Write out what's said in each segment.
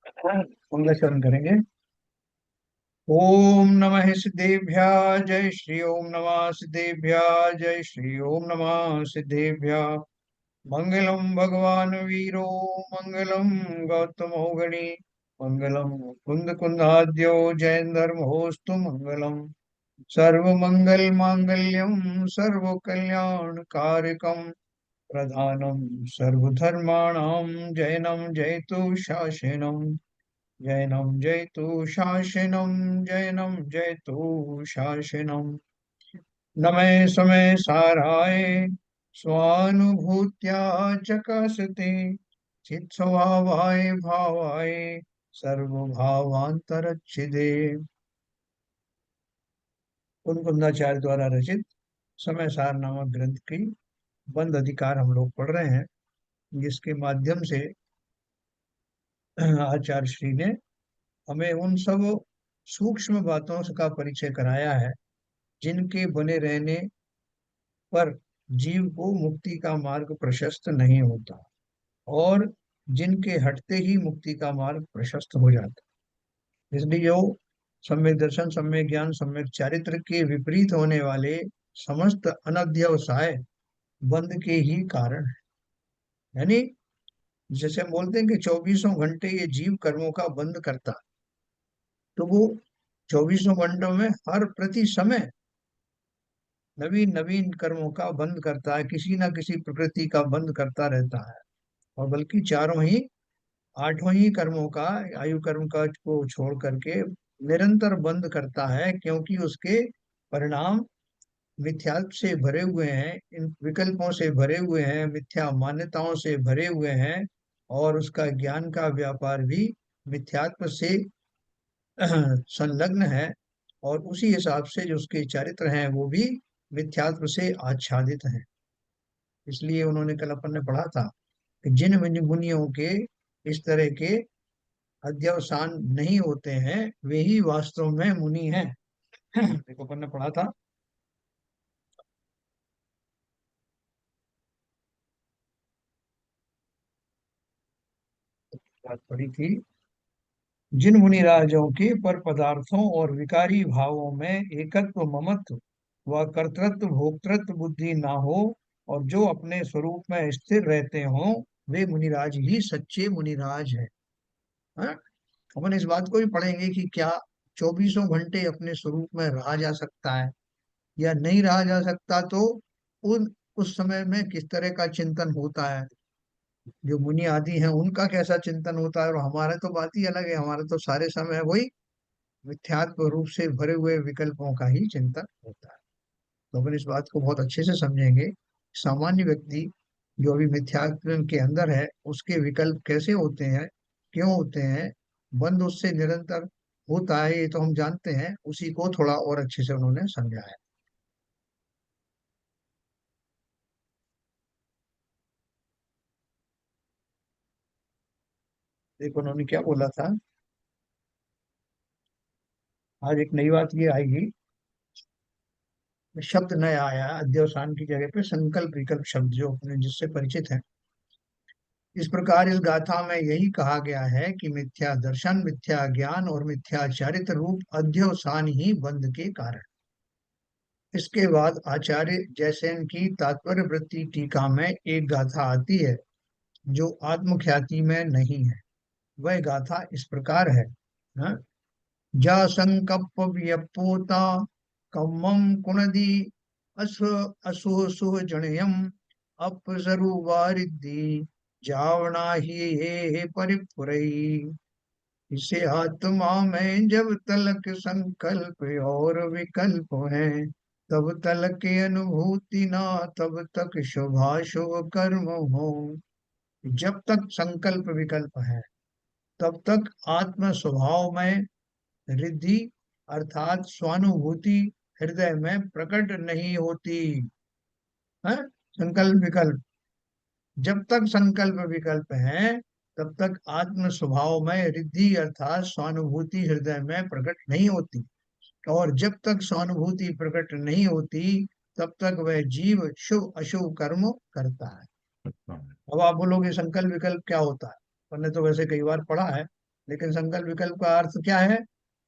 मंगलाचरण करेंगे। ओम नमः सिद्धेभ्य जय श्री ओम नमः सिद्धेभ्य जय श्री ओम नमः सिद्धेभ्य। मंगलम भगवान वीरो मंगलम गौतमो गणी मंगलम कुंद कुंदाद्यो जयंधर्म होस्तु मंगलम। सर्वमंगल मांगल्यम सर्व कल्याण कारकम प्रधानम सर्वधर्माणां जयनं जयतु शासनम। जैनं जयतु शासनं जैनं जयतु शासनं। नमे समय साराय स्वानुभूत्या चकासते चित्स्वभावाय भावाय सर्वभावांतरच्छिदे। कुंदाचार्य द्वारा रचित समय सार नामक ग्रंथ की बंद अधिकार हम लोग पढ़ रहे हैं, जिसके माध्यम से आचार्य श्री ने हमें उन सब सूक्ष्म बातों का परिचय कराया है जिनके बने रहने पर जीव को मुक्ति का मार्ग प्रशस्त नहीं होता, और जिनके हटते ही मुक्ति का मार्ग प्रशस्त हो जाता है। इसलिए जो सम्यक दर्शन, सम्यक ज्ञान, सम्यक चारित्र के विपरीत होने वाले समस्त अनध्यवसाय बंद के ही कारण है। यानी जैसे हम बोलते हैं कि 24 घंटे ये जीव कर्मों का बंद करता, तो वो 24 घंटों में हर प्रति समय नवीन नवीन कर्मों का बंद करता है, किसी ना किसी प्रकृति का बंद करता रहता है। और बल्कि चारों ही, आठों ही कर्मों का, आयु कर्म का को छोड़ करके निरंतर बंद करता है, क्योंकि उसके परिणाम मिथ्यात्व से भरे हुए हैं, इन विकल्पों से भरे हुए हैं, मिथ्या मान्यताओं से भरे हुए हैं। और उसका ज्ञान का व्यापार भी मिथ्यात्व से संलग्न है, और उसी हिसाब से जो उसके चरित्र हैं वो भी मिथ्यात्व से आच्छादित हैं। इसलिए उन्होंने, कल अपन ने पढ़ा था कि जिन मुनियों के इस तरह के अध्यवसान नहीं होते हैं वे ही वास्तव में मुनि हैं। देखो अपन ने पढ़ा था, बात पढ़ी थी, जिन मुनि राजों के पर पदार्थों और विकारी भावों में एकत्व, ममत्व व कर्तृत्व भोक्तृत्व बुद्धि ना हो, और जो अपने स्वरूप में स्थिर रहते हों, वे मुनिराज ही सच्चे मुनिराज हैं। हाँ? अपन इस बात को भी पढ़ेंगे कि क्या 24 घंटे अपने स्वरूप में रहा जा सकता है या नहीं रहा जा सकता, तो उन उस समय में किस तरह का चिंतन होता है, जो मुनि आदि हैं उनका कैसा चिंतन होता है। और हमारा तो बात ही अलग है, हमारा तो सारे समय वही मिथ्यात्व रूप से भरे हुए विकल्पों का ही चिंतन होता है। तो अपन इस बात को बहुत अच्छे से समझेंगे। सामान्य व्यक्ति जो अभी मिथ्यात्व के अंदर है, उसके विकल्प कैसे होते हैं, क्यों होते हैं, बंद उससे निरंतर होता है, ये तो हम जानते हैं। उसी को थोड़ा और अच्छे से उन्होंने समझाया। देखो उन्होंने क्या बोला था, आज एक नई बात ये आएगी, शब्द नया आया है अध्यवसान की जगह पे संकल्प विकल्प शब्द, जो अपने जिससे परिचित है। इस प्रकार इस गाथा में यही कहा गया है कि मिथ्या दर्शन, मिथ्या ज्ञान और मिथ्या चारित्र रूप अध्यवसान ही बंध के कारण। इसके बाद आचार्य जयसेन की तात्पर्य वृत्ति टीका में एक गाथा आती है जो आत्मख्याति में नहीं है। वह गाथा इस प्रकार है, हाँ? जा संकप्प व्यपोता कम्मं कुणदी अस असुह सुह जणयम अपसरु वारिधि जावना ही ये परिपुरई। इसे आत्मा में जब तलक संकल्प और विकल्प है, तब तलक की अनुभूति ना, तब तक शुभाशुभ कर्म हो। जब तक संकल्प विकल्प है, तब तक आत्म स्वभाव में रिद्धि अर्थात स्वानुभूति हृदय में प्रकट नहीं होती है। संकल्प विकल्प, जब तक संकल्प विकल्प है, तब तक आत्म स्वभाव में रिद्धि अर्थात स्वानुभूति हृदय में प्रकट नहीं होती। और जब तक स्वानुभूति प्रकट नहीं होती, तब तक वह जीव शुभ अशुभ कर्म करता है। अब आप बोलोगे संकल्प विकल्प क्या होता है, हमने तो वैसे कई बार पढ़ा है। लेकिन संकल्प विकल्प का अर्थ क्या है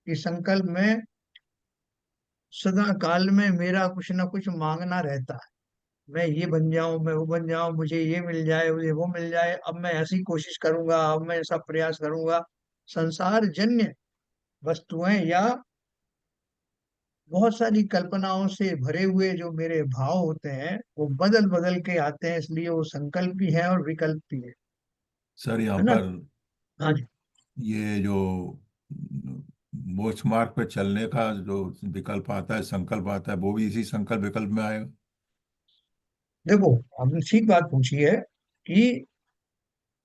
कि संकल्प में सदा काल में मेरा कुछ ना कुछ मांगना रहता है। मैं ये बन जाऊं, मैं वो बन जाऊं, मुझे ये मिल जाए, मुझे वो मिल जाए, अब मैं ऐसी कोशिश करूंगा, अब मैं ऐसा प्रयास करूंगा। संसार जन्य वस्तुएं या बहुत सारी कल्पनाओं से भरे हुए जो मेरे भाव होते हैं वो बदल बदल के आते हैं, इसलिए वो संकल्प भी है और विकल्प भी सर यहाँ है ना। पर हाँ जी। ये जो मोक्ष मार्ग पे चलने का जो विकल्प आता है, संकल्प आता है, वो भी इसी संकल्प विकल्प में आएगा। देखो, आपने ठीक बात पूछी है कि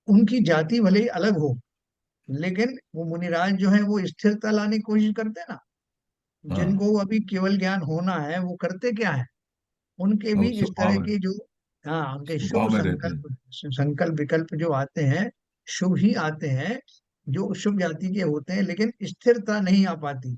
उनकी जाति भले ही अलग हो, लेकिन वो मुनिराज जो है वो स्थिरता लाने की कोशिश करते हैं ना। हाँ, जिनको अभी केवल ज्ञान होना है वो करते क्या है, उनके भी और इस तरह स्वभाव में, के जो, हाँ, उनके शुभ स्वभाव में रहते हैं। संकल्प, संकल्प विकल्प जो आते हैं, शुभ ही आते हैं, जो शुभ जाति के होते हैं, लेकिन स्थिरता नहीं आ पाती।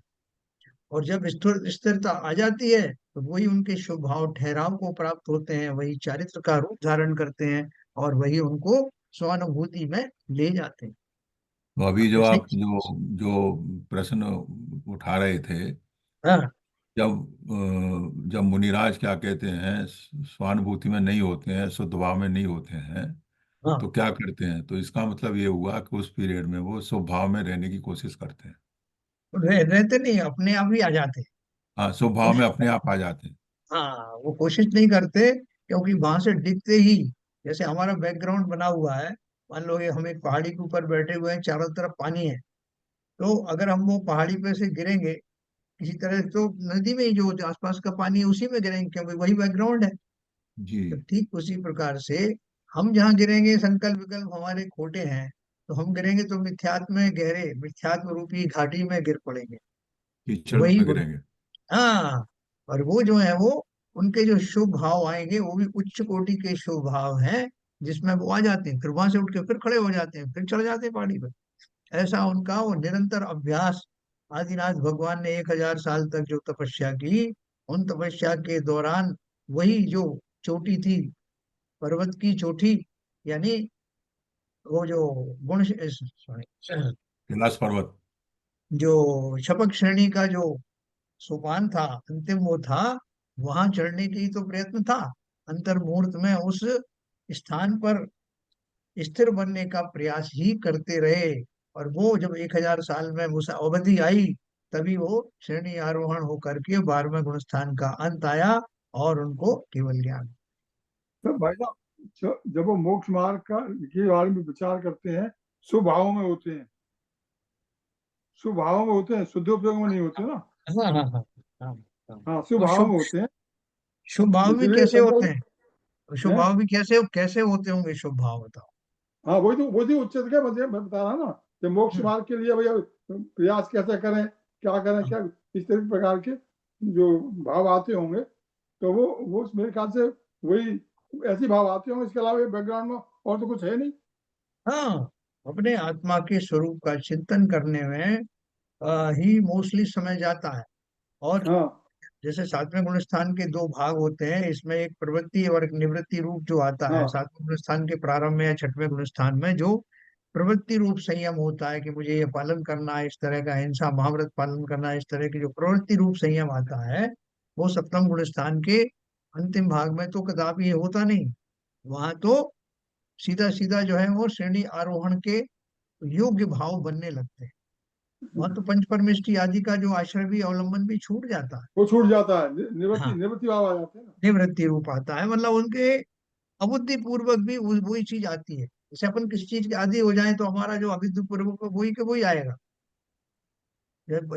और जब स्थिरता आ जाती है तो वही उनके शुभ भाव ठहराव को प्राप्त होते हैं, वही चारित्र का रूप धारण करते हैं, और वही उनको स्वानुभूति में ले जाते हैं। तो अभी जो आपने सही। आप जो जो प्रश्न उठा रहे थे, हाँ। जब मुनिराज क्या कहते हैं, स्वानुभूति में नहीं होते हैं, शुद्ध भाव में नहीं होते हैं, हाँ, तो क्या करते हैं? तो इसका मतलब ये हुआ कि उस पीरियड में वो स्वभाव में रहने की कोशिश करते हैं। रहते नहीं, अपने आप ही आ जाते हैं। हाँ, स्वभाव में कोशिश, अपने आप आ जाते हैं। हाँ, वो कोशिश नहीं करते, क्योंकि वहां से दिखते ही, जैसे हमारा बैकग्राउंड बना हुआ है, मान लो ये हम एक पहाड़ी के ऊपर बैठे हुए हैं, चारों तरफ पानी है, तो अगर हम वो पहाड़ी पे से गिरेंगे किसी तरह से, तो नदी में ही जो आसपास का पानी है उसी में गिरेंगे, क्योंकि वही बैकग्राउंड है। जी। तो ठीक उसी प्रकार से हम जहाँ गिरेंगे, संकल्प विकल्प हमारे खोटे हैं, तो हम गिरेंगे तो मिथ्यात्व में, गहरे मिथ्यात्व रूपी घाटी में गिर पड़ेंगे। कीचड़ वही में गिरेंगे। हाँ। और वो जो है वो, उनके जो शुभ भाव आएंगे वो भी उच्च कोटि के शुभ भाव हैं, जिसमें वो आ जाते हैं, फिर वहां से उठ के फिर खड़े हो जाते हैं, फिर चले जाते हैं पहाड़ी पर। ऐसा उनका वो निरंतर अभ्यास। आदिनाथ भगवान ने 1000 साल तक जो तपस्या की, उन तपस्या के दौरान वही जो चोटी थी, पर्वत की चोटी, यानी वो जो गुण, सॉरी, कैलाश पर्वत। जो शपथ श्रेणी का जो सोपान था, अंतिम वो था, वहां चढ़ने की तो प्रयत्न था। अंतर मुहूर्त में उस स्थान पर स्थिर बनने का प्रयास ही करते रहे। और वो जब 1000 साल में उस अवधि आई, तभी वो श्रेणी आरोहण होकर के 12वें गुणस्थान का अंत आया, और उनको केवल ज्ञान। तो भाई साहब, जब वो मोक्ष मार्ग का के बारे में विचार करते हैं, स्वभाव में होते हैं, स्वभाव में होते हैं, शुद्ध उपयोग में नहीं होते ना। हाँ, हाँ, हाँ, हाँ, हाँ। हाँ, वो स्वभाव शुभ, में होते हैं। शुभ भाव भी इसलिए कैसे होते संकल्प हैं? शुभ है। भाव भी कैसे कैसे होते होंगे शुभ भाव, बताओ। हाँ, वही तो उच्चत का मैं बता रहा ना, कि मोक्ष हम्म, मार्ग के लिए भैया प्रयास कैसे करें, क्या करें, हाँ, क्या इस तरह प्रकार के जो भाव आते होंगे, तो वो मेरे ख्याल से वही ऐसे भाव आते होंगे। इसके अलावा बैकग्राउंड में और तो कुछ है नहीं। हाँ, अपने आत्मा के स्वरूप का चिंतन करने में ही मोस्टली समय जाता है। और हाँ, जैसे 7वें गुणस्थान के दो भाग होते हैं, इसमें एक प्रवृत्ति और एक निवृत्ति रूप जो आता है। हाँ, 7वें गुणस्थान के प्रारंभ में या 6वें गुणस्थान में जो प्रवृत्ति रूप संयम होता है कि मुझे ये पालन करना है, इस तरह का हिंसा महाव्रत पालन करना है, इस तरह की जो प्रवृत्ति रूप संयम आता है, वो 7वें गुणस्थान के अंतिम भाग में तो कदापि ये होता नहीं। वहां तो सीधा सीधा जो है वो श्रेणी आरोहण के योग्य भाव बनने लगते हैं। वहां तो पंच परमेष्टि आदि का जो आश्रय भी अवलंबन भी छूट जाता वो छूट जाता है, है। हाँ, निवृत्ति भाव आ जाते हैं ना। निवृत्ति रूप आता है, मतलब उनके अबुद्धि पूर्वक भी वही चीज आती है। जैसे अपन किसी चीज के आदी हो जाए तो हमारा जो अबुद्धि पूर्वक वही के वही आएगा।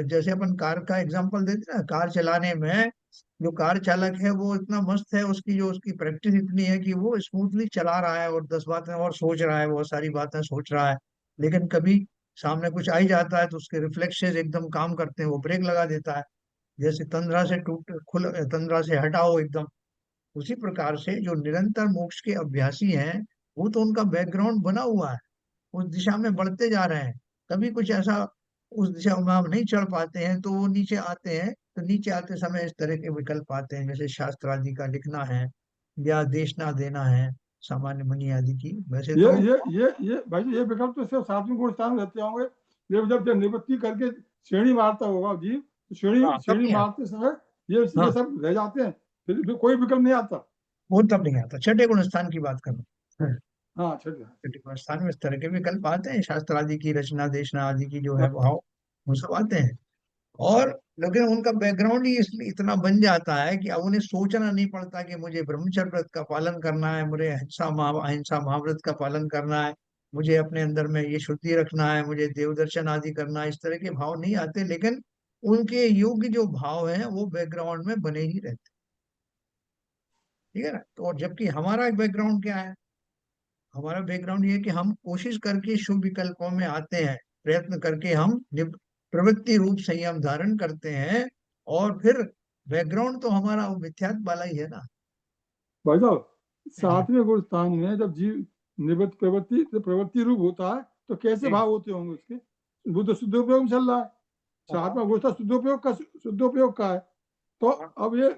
जैसे अपन कार का एग्जांपल देते हैं ना, कार चलाने में जो कार चालक है वो इतना मस्त है, उसकी जो उसकी प्रैक्टिस इतनी है कि वो स्मूथली चला रहा है और 10 बातें और सोच रहा है, बहुत सारी बातें सोच रहा है। लेकिन कभी सामने कुछ आ ही जाता है तो उसके रिफ्लेक्सेस एकदम काम करते हैं, वो ब्रेक लगा देता है। जैसे तंद्रा से टूट खुल, तंद्रा से हटाओ एकदम। उसी प्रकार से जो निरंतर मोक्ष के अभ्यासी हैं, वो तो उनका बैकग्राउंड बना हुआ है, उस दिशा में बढ़ते जा रहे हैं। कभी कुछ ऐसा उस दिशा में हम नहीं चढ़ पाते हैं तो वो नीचे आते हैं, तो नीचे आते समय इस तरह के विकल्प आते हैं, जैसे शास्त्र आदि का लिखना है या देशना देना है, सामान्य मुनि आदि की, वैसे ये तो। ये ये ये भाई, ये विकल्प तो सिर्फ 7वें गुण स्थान में रहते होंगे, जब जब निवृत्ति करके श्रेणी मारता होगा जीव, तो श्रेणी हाँ, तब श्रेणी नहीं आता। मारते समय ये हाँ, सब रह जाते हैं, फिर कोई विकल्प नहीं आता। वो तब नहीं आता, छठे गुण स्थान की बात कर रहा हूँ। हाँ छठे। छठे गुण स्थान में इस तरह के विकल्प आते हैं, शास्त्र आदि की रचना देशना आदि की जो है भाव, वो सब आते हैं। और लेकिन उनका बैकग्राउंड ही इसलिए इतना बन जाता है कि अब उन्हें सोचना नहीं पड़ता कि मुझे ब्रह्मचर्य व्रत का पालन करना है, मुझे अहिंसा महाव्रत का पालन करना है, मुझे अपने अंदर में ये शुद्धि रखना है, मुझे देव दर्शन आदि करना है। इस तरह के भाव नहीं आते, लेकिन उनके योग्य जो भाव हैं वो बैकग्राउंड में बने ही रहते। ठीक है ना। तो और जबकि हमारा बैकग्राउंड क्या है, हमारा बैकग्राउंड ये है कि हम कोशिश करके शुभ विकल्पों में आते हैं, प्रयत्न करके हम प्रवृत्ति रूप संयम धारण करते हैं, और फिर बैकग्राउंड तो हमारा वो मिथ्यात्व वाला ही है ना। भाई साहब, जी। 7वें गुण स्थान में जब जीव निवृत्त प्रवृत्ति रूप होता है, तो कैसे जी। भाव होते होंगे उसके? वो तो शुद्धोपयोग में चल रहा है, 7वां गुण स्थान शुद्धोपयोग का है। तो हाँ, अब ये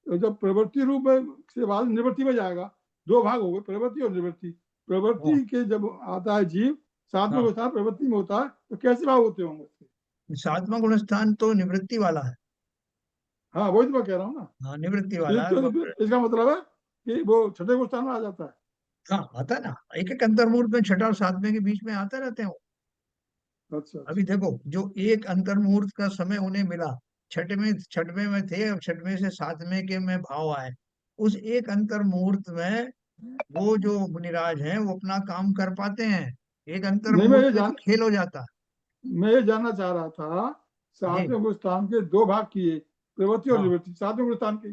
जब प्रवृत्ति रूप में से बाद निवृत्ति में जाएगा, दो भाग हो गए, प्रवृत्ति और निवृत्ति। हाँ, प्रवृत्ति के जब आता है जीव, 7वें हाँ। गुण स्थान प्रवृत्ति में होता है, तो कैसे भाव होते होंगे उसके? 7वां गुण स्थान तो निवृत्ति वाला है। हाँ वही तो मैं कह रहा हूँ ना। हाँ, निवृत्ति ये वाला है। तो इसका मतलब है कि वो छठे गुण स्थान में आ जाता है। हाँ, आता है ना, एक एक अंतर्मुहूर्त में छठा और सातवें के बीच में आते रहते हैं वो। अच्छा अभी अच्छा। देखो, जो एक अंतर्मुहूर्त का समय उन्हें मिला, छठवें में थे, अब छठवें से सातवें के में भाव आए, उस एक अंतर्मुहूर्त में वो जो मुनिराज हैं वो अपना काम कर पाते हैं। एक नहीं, मैं अंतर्मुहूर्त ये में तो जान खेल हो जाता मैं ये जानना चाह रहा था, है। जी। 7वें गुण स्थान के दो भाग किए, प्रवृत्ति और हाँ, निवृत्ति, 7वें गुण स्थान के।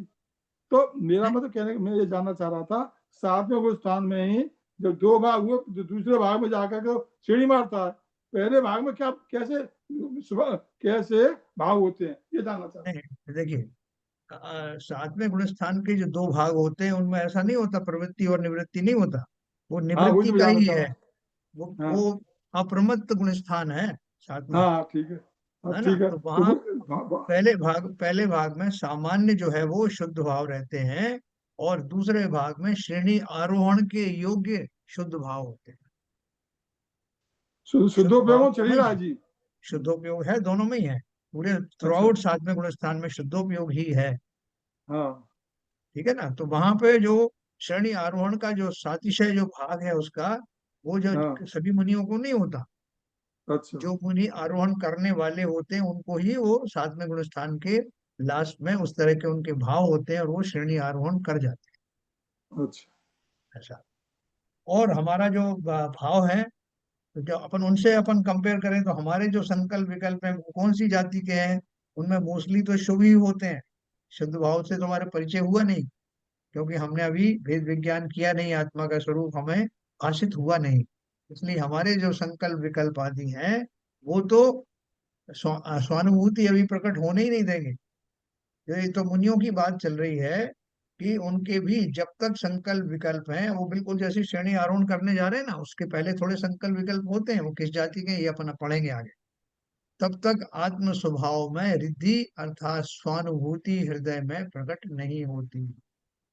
तो मेरा मतलब कहने, मैं ये जानना चाह रहा था, 7वें गुण स्थान में ही जब दो भाग हुए, जो दूसरे भाग में जाकर के सीढ़ी मारता है, पहले भाग में क्या कैसे भाव होते हैं, ये जानना चाह रहा नहीं देखिए, सातवें गुण स्थान के जो दो भाग होते हैं उनमें ऐसा नहीं होता, प्रवृत्ति और निवृत्ति नहीं होता। वो हूँ। हाँ वही निवृत्ति तो मैं का जानना ही चाह है। रहा हूँ। वो हाँ अप्रमत्त गुण स्थान है सातवां। हाँ ठीक है। हाँ है ना, ठीक है, तो तो वहां पहले भाग में सामान्य जो है वो शुद्ध भाव रहते हैं, और दूसरे भाग में श्रेणी आरोहण के योग्य शुद्ध भाव होते हैं। शुद्ध शुद्धोपयोग भाव में चल दोनों ही ही रहा है, है जी। शुद्धोपयोग है दोनों में ही है। पूरे थ्रू अच्छा आउट अच्छा। सातवें गुण स्थान में शुद्धोपयोग ही है। हाँ ठीक है ना। तो वहां पे जो श्रेणी आरोहण का जो सातिशय जो भाग है उसका, वो जो हाँ। सभी मुनियों को नहीं होता। अच्छा जो मुनि आरोहण करने वाले होते हैं उनको ही वो सातवें गुण स्थान के लास्ट में उस तरह के उनके भाव होते हैं, और वो श्रेणी आरोहण कर जाते अच्छा। हैं ऐसा। और हमारा जो भाव है, तो जब अपन उनसे अपन कंपेयर करें तो हमारे जो संकल्प विकल्प हैं वो कौन सी जाति के हैं, उनमें मोस्टली तो शुभ ही होते हैं। शुद्ध भाव से तो हमारा परिचय हुआ नहीं, क्योंकि हमने अभी भेद विज्ञान किया नहीं, आत्मा का स्वरूप हमें भाषित हुआ नहीं। इसलिए हमारे जो संकल्प विकल्प आदि हैं वो तो स्वानुभूति अभी प्रकट होने ही नहीं देंगे। ये तो मुनियों की बात चल रही है कि उनके भी जब तक संकल्प विकल्प हैं, वो बिल्कुल जैसी श्रेणी आरोहण करने जा रहे हैं ना, उसके पहले थोड़े संकल्प विकल्प होते हैं, वो किस जाति के हैं, ये अपन पढ़ेंगे आगे। तब तक आत्म स्वभाव में रिद्धि अर्थात स्वानुभूति हृदय में प्रकट नहीं होती।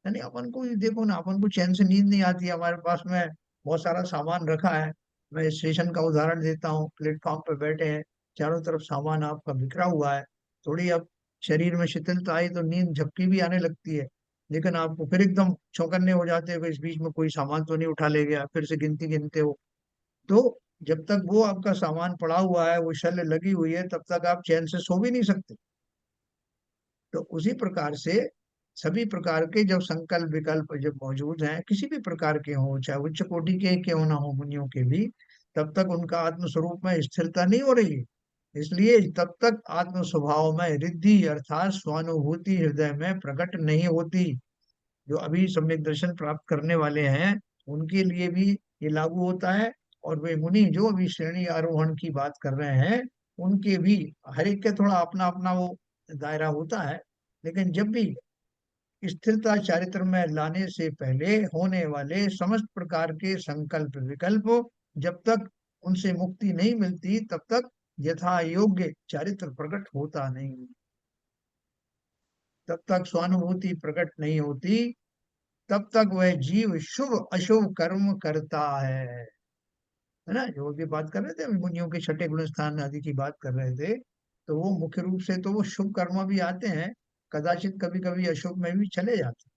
यानी अपन को ये देखो ना, अपन को चैन से नींद नहीं आती है, हमारे पास में बहुत सारा सामान रखा है। मैं स्टेशन का उदाहरण देता हूँ, प्लेटफॉर्म पे बैठे हैं, चारों तरफ सामान आपका बिखरा हुआ है, थोड़ी अब शरीर में शिथिलता आई तो नींद झपकी भी आने लगती है, लेकिन आपको फिर एकदम चौकन्ने हो जाते हो कि इस बीच में कोई सामान तो नहीं उठा ले गया, फिर से गिनती गिनते हो। तो जब तक वो आपका सामान पड़ा हुआ है, वो शल्य लगी हुई है, तब तक आप चैन से सो भी नहीं सकते। तो उसी प्रकार से सभी प्रकार के जब संकल्प विकल्प जब मौजूद हैं, किसी भी प्रकार के हों, चाहे उच्च कोटि के क्यों ना हो मुनियों के भी, तब तक उनका आत्म स्वरूप में स्थिरता नहीं हो रही है। इसलिए तब तक आत्म स्वभाव में रिद्धि अर्थात स्वानुभूति हृदय में प्रकट नहीं होती। जो अभी सम्यक दर्शन प्राप्त करने वाले हैं उनके लिए भी ये लागू होता है, और वे मुनि जो अभी श्रेणी आरोहण की बात कर रहे हैं उनके भी, हर एक का थोड़ा अपना अपना वो दायरा होता है। लेकिन जब भी स्थिरता चारित्र में लाने से पहले होने वाले समस्त प्रकार के संकल्प विकल्प, जब तक उनसे मुक्ति नहीं मिलती तब तक यथा योग्य चारित्र प्रकट होता नहीं, तब तक स्वानुभूति प्रकट नहीं होती, तब तक वह जीव शुभ अशुभ कर्म करता है। है ना, जो भी बात कर रहे थे, मुनियों के छठे गुण स्थान आदि की बात कर रहे थे, तो वो मुख्य रूप से तो वो शुभ कर्म भी आते हैं, कदाचित कभी कभी अशुभ में भी चले जाते हैं।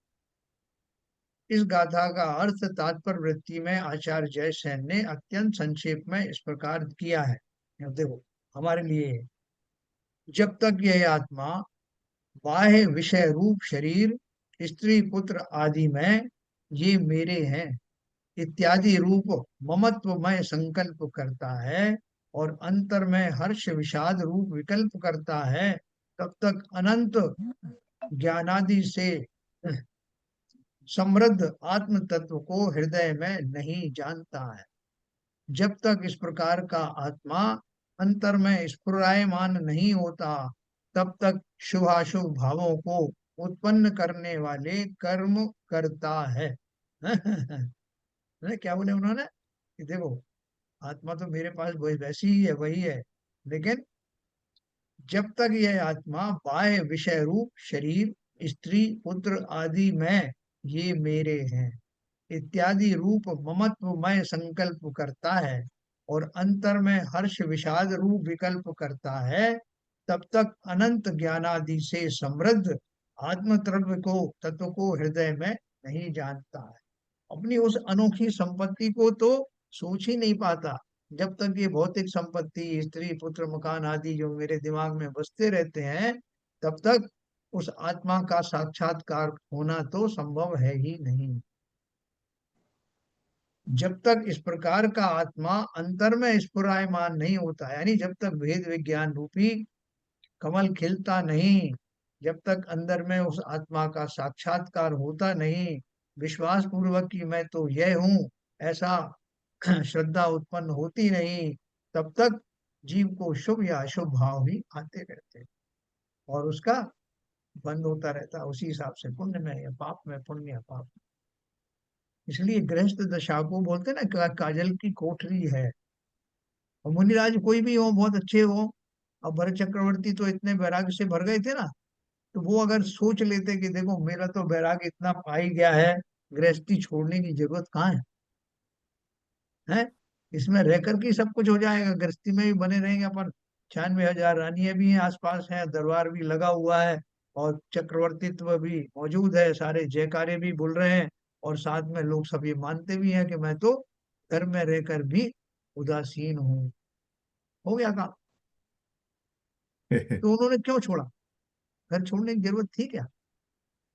इस गाथा का अर्थ तात्पर्य वृत्ति में आचार्य जयसेन ने अत्यंत संक्षेप में इस प्रकार किया है। अब देखो, हमारे लिए जब तक यह आत्मा बाह्य विषय रूप शरीर, स्त्री पुत्र आदि में ये मेरे हैं इत्यादि रूप ममत्वमय संकल्प करता है और अंतर में हर्ष विषाद रूप विकल्प करता है, तब तक अनंत ज्ञानादि से समृद्ध आत्म तत्व को हृदय में नहीं जानता है। जब तक इस प्रकार का आत्मा अंतर में स्फुरायमान नहीं होता, तब तक शुभाशुभ भावों को उत्पन्न करने वाले कर्म करता है। क्या बोले उन्होंने कि देखो, आत्मा तो मेरे पास वैसी ही है, वही है, लेकिन जब तक यह आत्मा बाह्य विषय रूप शरीर, स्त्री पुत्र आदि में ये मेरे हैं इत्यादि रूप ममत्वमय संकल्प करता है और अंतर में हर्ष विषाद रूप विकल्प करता है, तब तक अनंत ज्ञानादि से समृद्ध आत्म तत्व को हृदय में नहीं जानता है। अपनी उस अनोखी संपत्ति को तो सोच ही नहीं पाता। जब तक ये भौतिक संपत्ति, स्त्री पुत्र मकान आदि जो मेरे दिमाग में बसते रहते हैं, तब तक उस आत्मा का साक्षात्कार होना तो संभव है ही नहीं। जब तक इस प्रकार का आत्मा अंतर में स्फुरायमान नहीं होता, यानी जब तक भेद विज्ञान रूपी कमल खिलता नहीं, जब तक अंदर में उस आत्मा का साक्षात्कार होता नहीं, विश्वास पूर्वक कि मैं तो यह हूं, ऐसा श्रद्धा उत्पन्न होती नहीं, तब तक जीव को शुभ या अशुभ भाव ही आते रहते हैं और उसका बंद होता रहता है उसी हिसाब से, पुण्य में या पाप में, पुण्य या पाप में। इसलिए गृहस्थ दशा को बोलते हैं ना, काजल की कोठरी है। और मुनिराज कोई भी हो, बहुत अच्छे हो, अब भरत चक्रवर्ती तो इतने वैराग्य से भर गए थे ना, तो वो अगर सोच लेते कि देखो मेरा तो वैराग्य इतना पा ही गया है, गृहस्थी छोड़ने की जरूरत कहाँ है, इसमें रहकर के सब कुछ हो जाएगा, गृहस्थी में भी बने रहेंगे अपन, 96,000 रानियां भी हैं आसपास हैं, दरबार भी लगा हुआ है और चक्रवर्तीत्व भी मौजूद है, सारे जयकारे भी बोल रहे हैं, और साथ में लोग सब ये मानते भी हैं कि मैं तो घर में रहकर भी उदासीन हूँ, हो गया काम। तो उन्होंने क्यों छोड़ा, घर छोड़ने की जरूरत थी क्या?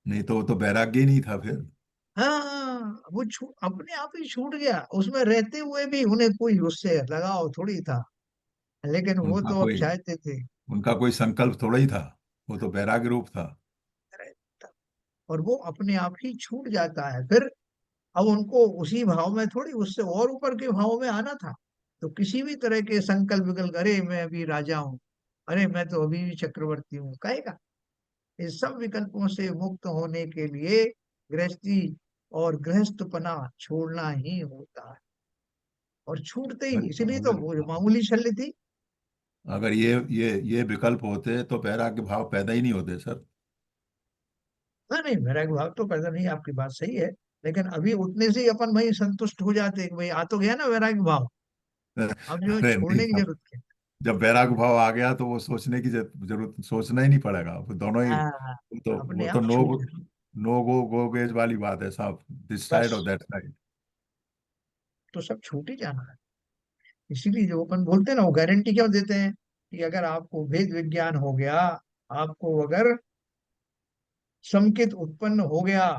नहीं तो वो तो वैराग्य ही नहीं था फिर। हाँ, वो अपने आप ही छूट गया, उसमें रहते हुए भी उन्हें कोई उससे लगाव थोड़ी था, लेकिन वो उनका तो अब कोई चाहते थे। उनका कोई संकल्प थोड़ा ही था, वो तो वैराग्य रूप था। और वो अपने आप ही छूट जाता है फिर। अब उनको उसी भाव में थोड़ी, उससे और ऊपर के भाव में आना था, तो किसी भी तरह के संकल्प विकल्प, अरे मैं अभी राजा हूँ, अरे मैं तो अभी भी चक्रवर्ती हूँ, कहेगा। इस सब विकल्पों से मुक्त होने के लिए गृहस्थी और गृहस्थपना छोड़ना ही होता है, और छूटते ही, इसलिए तो अगर वो मामूली शल्य थी। अगर ये विकल्प होते तो वैराग्य भाव पैदा ही नहीं होते सर। नहीं नहीं, वैराग्य भाव तो पैदा नहीं, आपकी बात सही है, लेकिन अभी उतने से ही अपन वही संतुष्ट हो जाते हैं कि भाई आ तो गया ना वैराग्य भाव, अब जो है अरे नहीं छोड़ने की साहब, जरूरत क्या जब वैराग्य भाव आ गया तो वो सोचने की जरूरत, सोचना ही नहीं पड़ेगा, वो दोनों है। ही। हाँ, वो अपने तो आप नो छूट जाए। नो गो गेज वाली बात है साहब, दिस साइड और बस, दैट साइड। तो सब छूट ही जाना है। इसीलिए जो अपन बोलते हैं ना, वो गारंटी क्यों देते हैं कि अगर आपको भेद विज्ञान हो गया, आपको अगर संकेत उत्पन्न हो गया,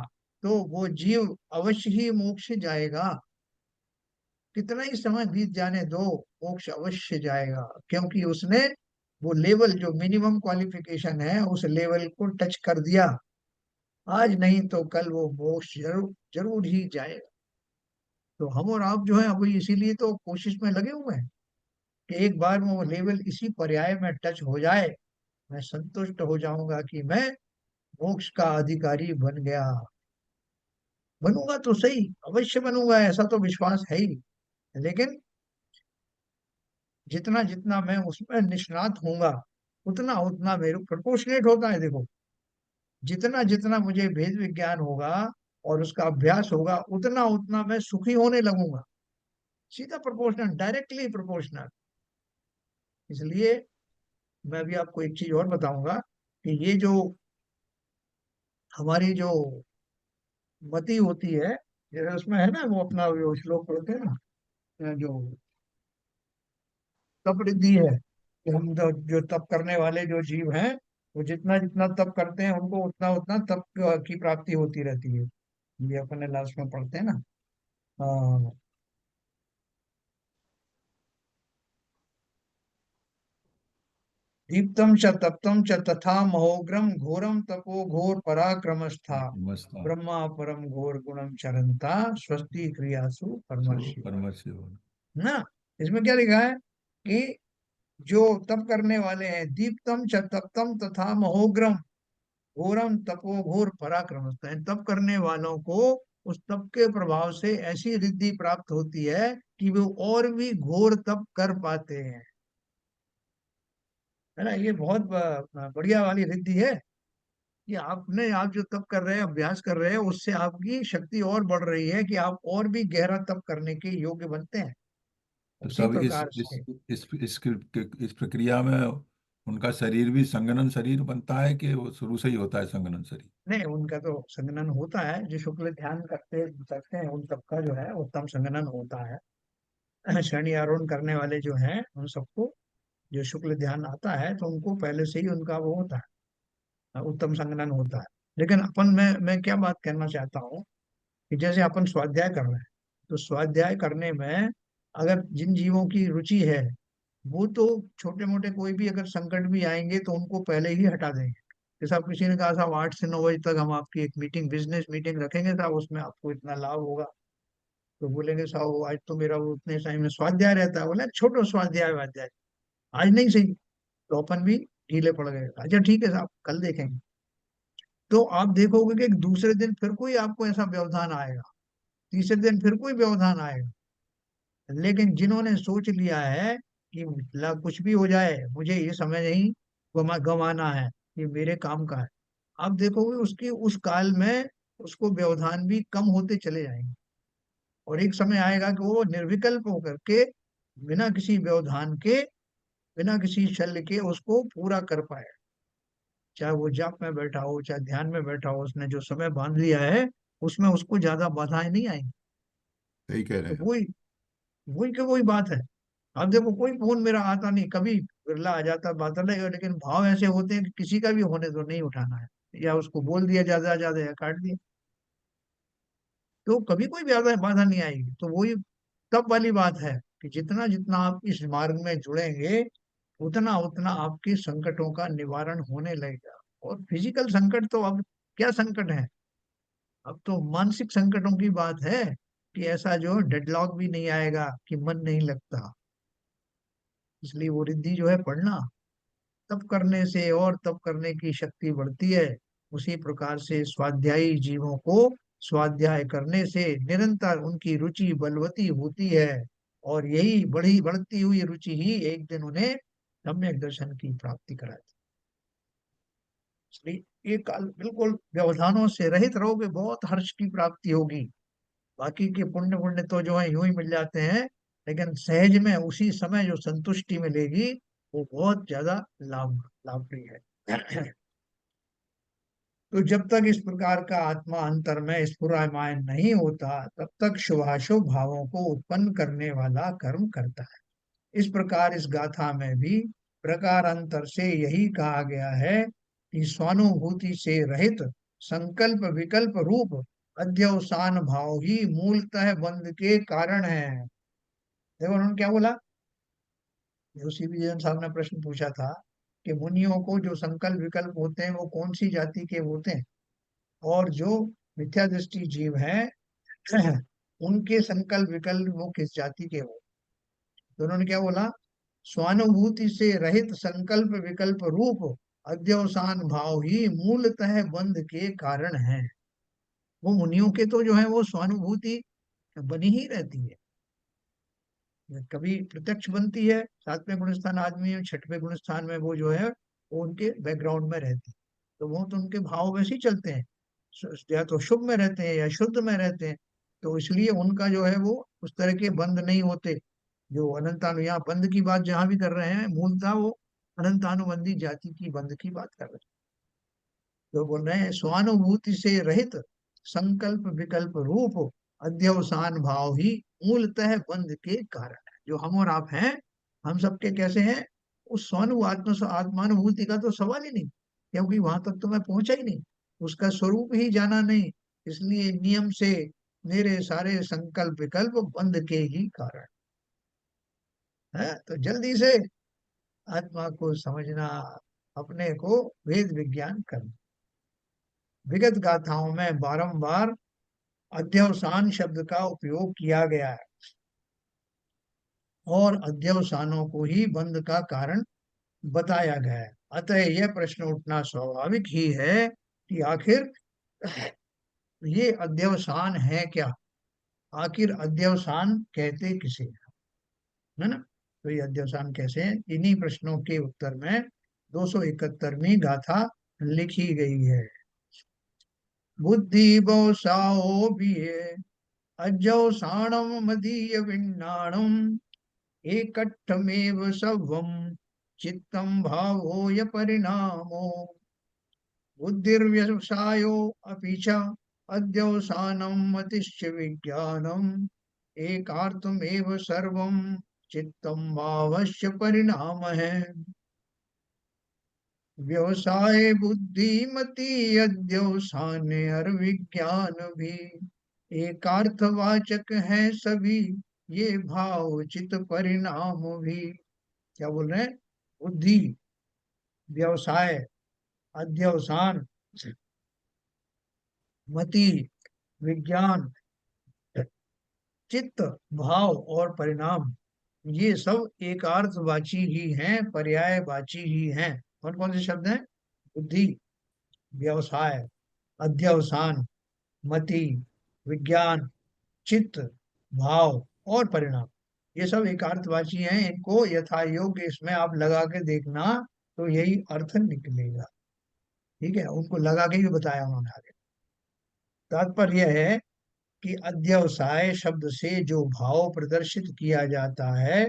तो वो जीव अवश्य ही मोक्ष जाएगा, कितना ही समय बीत जाने दो, मोक्ष अवश्य जाएगा, क्योंकि उसने वो लेवल, जो मिनिमम क्वालिफिकेशन है, उस लेवल को टच कर दिया। आज नहीं तो कल वो मोक्ष जरूर जरूर ही जाएगा। तो हम और आप जो है अभी इसीलिए तो कोशिश में लगे हुए हैं कि एक बार में वो लेवल इसी पर्याय में टच हो जाए, मैं संतुष्ट हो जाऊंगा कि मैं मोक्ष का अधिकारी बन गया। बनूंगा तो सही, अवश्य बनूंगा, ऐसा तो विश्वास है ही, लेकिन जितना जितना मैं उसमें निष्णात होऊंगा, उतना उतना मेरे प्रोपोर्शनेट होता है, देखो, जितना जितना मुझे भेद विज्ञान होगा और उसका अभ्यास होगा, उतना उतना मैं सुखी होने लगूंगा। सीधा प्रोपोर्शनल, डायरेक्टली प्रोपोर्शनल। इसलिए मैं भी आपको एक चीज और बताऊंगा कि ये जो हमारी जो मति होती है, जैसे उसमें है ना, वो अपना वो श्लोक पढ़ते हैं ना, जो तप रिद्धि है, कि हम जो तप करने वाले जो जीव हैं, वो जितना जितना तप करते हैं उनको उतना उतना तप की प्राप्ति होती रहती है। ये अपने लास्ट में पढ़ते हैं ना। हाँ, दीप्तम च तप्तम च तथा महोग्रम घोरम तपो घोर पराक्रमस्था मस्त था। ब्रह्मा परम घोर गुणम चरंता स्वस्ति क्रियासु सो परमर्षि। परमर्श हो। ना, इसमें क्या लिखा है कि जो तप करने वाले हैं, दीप्तम च तप्तम तथा महोग्रम घोरम तपो घोर पराक्रम, तप करने वालों को उस तप के प्रभाव से ऐसी रिद्धि प्राप्त होती है कि वो और भी घोर तप कर पाते हैं। है ना, ये बहुत बढ़िया वाली रिद्धि है कि आप जो तप कर रहे हैं, अभ्यास कर रहे हैं, उससे आपकी शक्ति और बढ़ रही है कि आप और भी गहरा तप करने के योग्य बनते हैं। तो उसी सब प्रकार से इस प्रक्रिया में उनका शरीर भी संगनन शरीर बनता है कि वो शुरू से ही होता है संगनन शरीर। नहीं, उनका तो संगनन होता है, जो शुक्ल ध्यान करते करते हैं उन सबका जो है उत्तम संगनन होता है। शनि आरोहण करने वाले जो हैं उन सबको जो शुक्ल ध्यान आता है तो उनको पहले से ही उनका वो होता है, उत्तम संगनन होता है। लेकिन मैं क्या बात कहना चाहता हूँ कि जैसे अपन स्वाध्याय कर रहे हैं, तो स्वाध्याय करने में अगर जिन जीवों की रुचि है, वो तो छोटे मोटे कोई भी अगर संकट भी आएंगे तो उनको पहले ही हटा देंगे। जैसे आप किसी ने कहा साहब 8 से 9 बजे तक हम आपकी एक मीटिंग, बिजनेस मीटिंग रखेंगे साहब, उसमें आपको इतना लाभ होगा। तो बोलेंगे साहब आज तो मेरा वो उतने टाइम में स्वाध्याय रहता है। बोले छोटो स्वाध्याय वाध्याय, आज नहीं सही। तो अपन भी ढीले पड़ गए। अच्छा ठीक है साहब, कल देखेंगे। तो आप देखोगे कि दूसरे दिन फिर कोई आपको ऐसा व्यवधान आएगा, तीसरे दिन फिर कोई व्यवधान आएगा। लेकिन जिन्होंने सोच लिया है कि कुछ भी हो जाए मुझे ये समय नहीं गंवाना है, ये मेरे काम का है, आप देखोगे उसकी उस काल में उसको व्यवधान भी कम होते चले जाएंगे। और एक समय आएगा कि वो निर्विकल्प होकर के, बिना किसी व्यवधान के, बिना किसी शल्य के उसको पूरा कर पाए। चाहे वो जाप में बैठा हो, चाहे ध्यान में बैठा हो, उसने जो समय बांध लिया है उसमें उसको ज्यादा बाधाएं नहीं आएंगी। सही कह रहे तो हैं। वही वही की वही बात है। अब देखो कोई फोन मेरा आता नहीं, कभी बिरला आ जाता बात अलग है, लेकिन भाव ऐसे होते हैं कि किसी का भी होने तो नहीं उठाना है, या उसको बोल दिया ज्यादा ज्यादा या काट दिया, तो कभी कोई ज्यादा बाधा नहीं आएगी। तो वही तब वाली बात है कि जितना जितना आप इस मार्ग में जुड़ेंगे, उतना उतना आपके संकटों का निवारण होने लगेगा। और फिजिकल संकट तो अब क्या संकट है, अब तो मानसिक संकटों की बात है कि ऐसा जो डेडलॉक भी नहीं आएगा कि मन नहीं लगता। इसलिए वो रिद्धि जो है पढ़ना, तप करने से और तप करने की शक्ति बढ़ती है। उसी प्रकार से स्वाध्यायी जीवों को स्वाध्याय करने से निरंतर उनकी रुचि बलवती होती है, और यही बड़ी बढ़ती हुई रुचि ही एक दिन उन्हें सम्यक दर्शन की प्राप्ति कराती। इसलिए ये काल बिल्कुल व्यवधानों से रहित रहोगे, बहुत हर्ष की प्राप्ति होगी। बाकी के पुण्य पुण्य तो जो है यूं ही मिल जाते हैं, लेकिन सहज में उसी समय जो संतुष्टि मिलेगी वो बहुत ज्यादा लाभप्रिय है। तो जब तक इस प्रकार का आत्मा अंतर में स्फुरायमान नहीं होता, तब तक शुभाशुभ भावों को उत्पन्न करने वाला कर्म करता है। इस प्रकार इस गाथा में भी प्रकारांतर से यही कहा गया है कि स्वानुभूति से रहित संकल्प विकल्प रूप अध्यवसान भाव ही मूलतः बंध के कारण है। देखो उन्होंने क्या बोला, जो सीवी जैन साहब ने प्रश्न पूछा था कि मुनियों को जो संकल्प विकल्प होते हैं वो कौन सी जाति के होते हैं, और जो मिथ्या दृष्टि जीव हैं उनके संकल्प विकल्प वो किस जाति के हो। तो उन्होंने क्या बोला, स्वानुभूति से रहित संकल्प विकल्प रूप अध्यवसान भाव ही मूलतः बंध के कारण है। वो मुनियों के तो जो है वो स्वानुभूति बनी ही रहती है, कभी प्रत्यक्ष बनती है, सातवें गुणस्थान आदमी में, छठवें गुणस्थान में वो जो है वो उनके बैकग्राउंड में रहती है। तो वो तो उनके भाव वैसे ही चलते हैं, या तो शुभ में रहते हैं या शुद्ध में रहते हैं। तो इसलिए उनका जो है वो उस तरह के बंध नहीं होते। जो अनंतानु, यहाँ बंध की बात जहां भी कर रहे हैं मूलतः वो अनंतानुबंधी जाति की बंध की बात कर रहे हैं। तो बोल रहे हैं स्वानुभूति से रहित संकल्प विकल्प रूप अध्यवसान भाव ही मूलतः बंध के कारण है। जो हम और आप हैं, हम सबके कैसे हैं, उस स्वानु आत्मानुभूति का तो सवाल ही नहीं, क्योंकि वहां तक तो मैं पहुंचा ही नहीं, उसका स्वरूप ही जाना नहीं। इसलिए नियम से मेरे सारे संकल्प विकल्प बंध के ही कारण है। तो जल्दी से आत्मा को समझना, अपने को वेद विज्ञान करना। विगत गाथाओं में बारंबार अध्यवसान शब्द का उपयोग किया गया है और अध्यवसानों को ही बंध का कारण बताया गया है। अतः यह प्रश्न उठना स्वाभाविक ही है कि आखिर ये अध्यवसान है क्या, आखिर अध्यवसान कहते किसे है ना। तो ये अध्यवसान कैसे है, इन्हीं प्रश्नों के उत्तर में 271वीं गाथा लिखी गई है। बुद्धि बहुसाओ बिये अध्यवसानम मदीय विण्णाणम एकट्ठमेव सवम चित्तम भावोय परिणामो बुद्धिर्व्यवसायो अपि च अध्यवसानं मतिश्च विज्ञानम् एकार्थमेव सर्वं चित्तम भावस्य परिणामः। व्यवसाय बुद्धिमति अध्यवसान और विज्ञान भी एकार्थवाचक है सभी, ये भाव चित परिणाम भी। क्या बोल रहे हैं, बुद्धि, व्यवसाय, अध्यवसान, मति, विज्ञान, चित्त, भाव और परिणाम, ये सब एकार्थवाची ही हैं, पर्यायवाची ही हैं। कौन कौन से शब्द हैं, बुद्धि, व्यवसाय, अध्यवसान, मति, विज्ञान, चित्त, भाव और परिणाम, ये सब एकार्थवाची हैं। इनको यथा योग्य इसमें आप लगा के देखना तो यही अर्थ निकलेगा। ठीक है, उनको लगा के भी बताया उन्होंने आगे। तात्पर्य है कि अध्यवसाय शब्द से जो भाव प्रदर्शित किया जाता है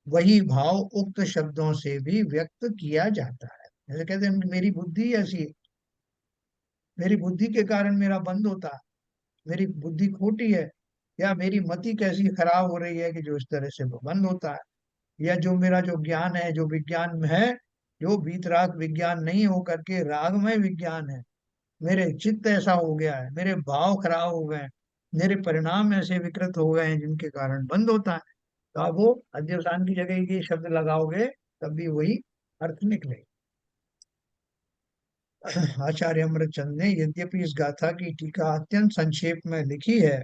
वही भाव उक्त शब्दों से भी व्यक्त किया जाता है। जैसे कहते हैं मेरी बुद्धि ऐसी है, मेरी बुद्धि के कारण मेरा बंद होता है, मेरी बुद्धि खोटी है, या मेरी मति कैसी खराब हो रही है कि जो इस तरह से वो बंद होता है, या जो मेरा जो ज्ञान है, जो विज्ञान में है, जो वीतराग विज्ञान नहीं होकर के रागमय विज्ञान है, मेरे चित्त ऐसा हो गया है, मेरे भाव खराब हो गए हैं, मेरे परिणाम ऐसे विकृत हो गए हैं जिनके कारण बंद होता है। तो आप वो अध्यवसान की जगह ये शब्द लगाओगे तब भी वही अर्थ निकलेगा। आचार्य अमृतचंद ने यद्यपि इस गाथा की टीका अत्यंत संक्षेप में लिखी है,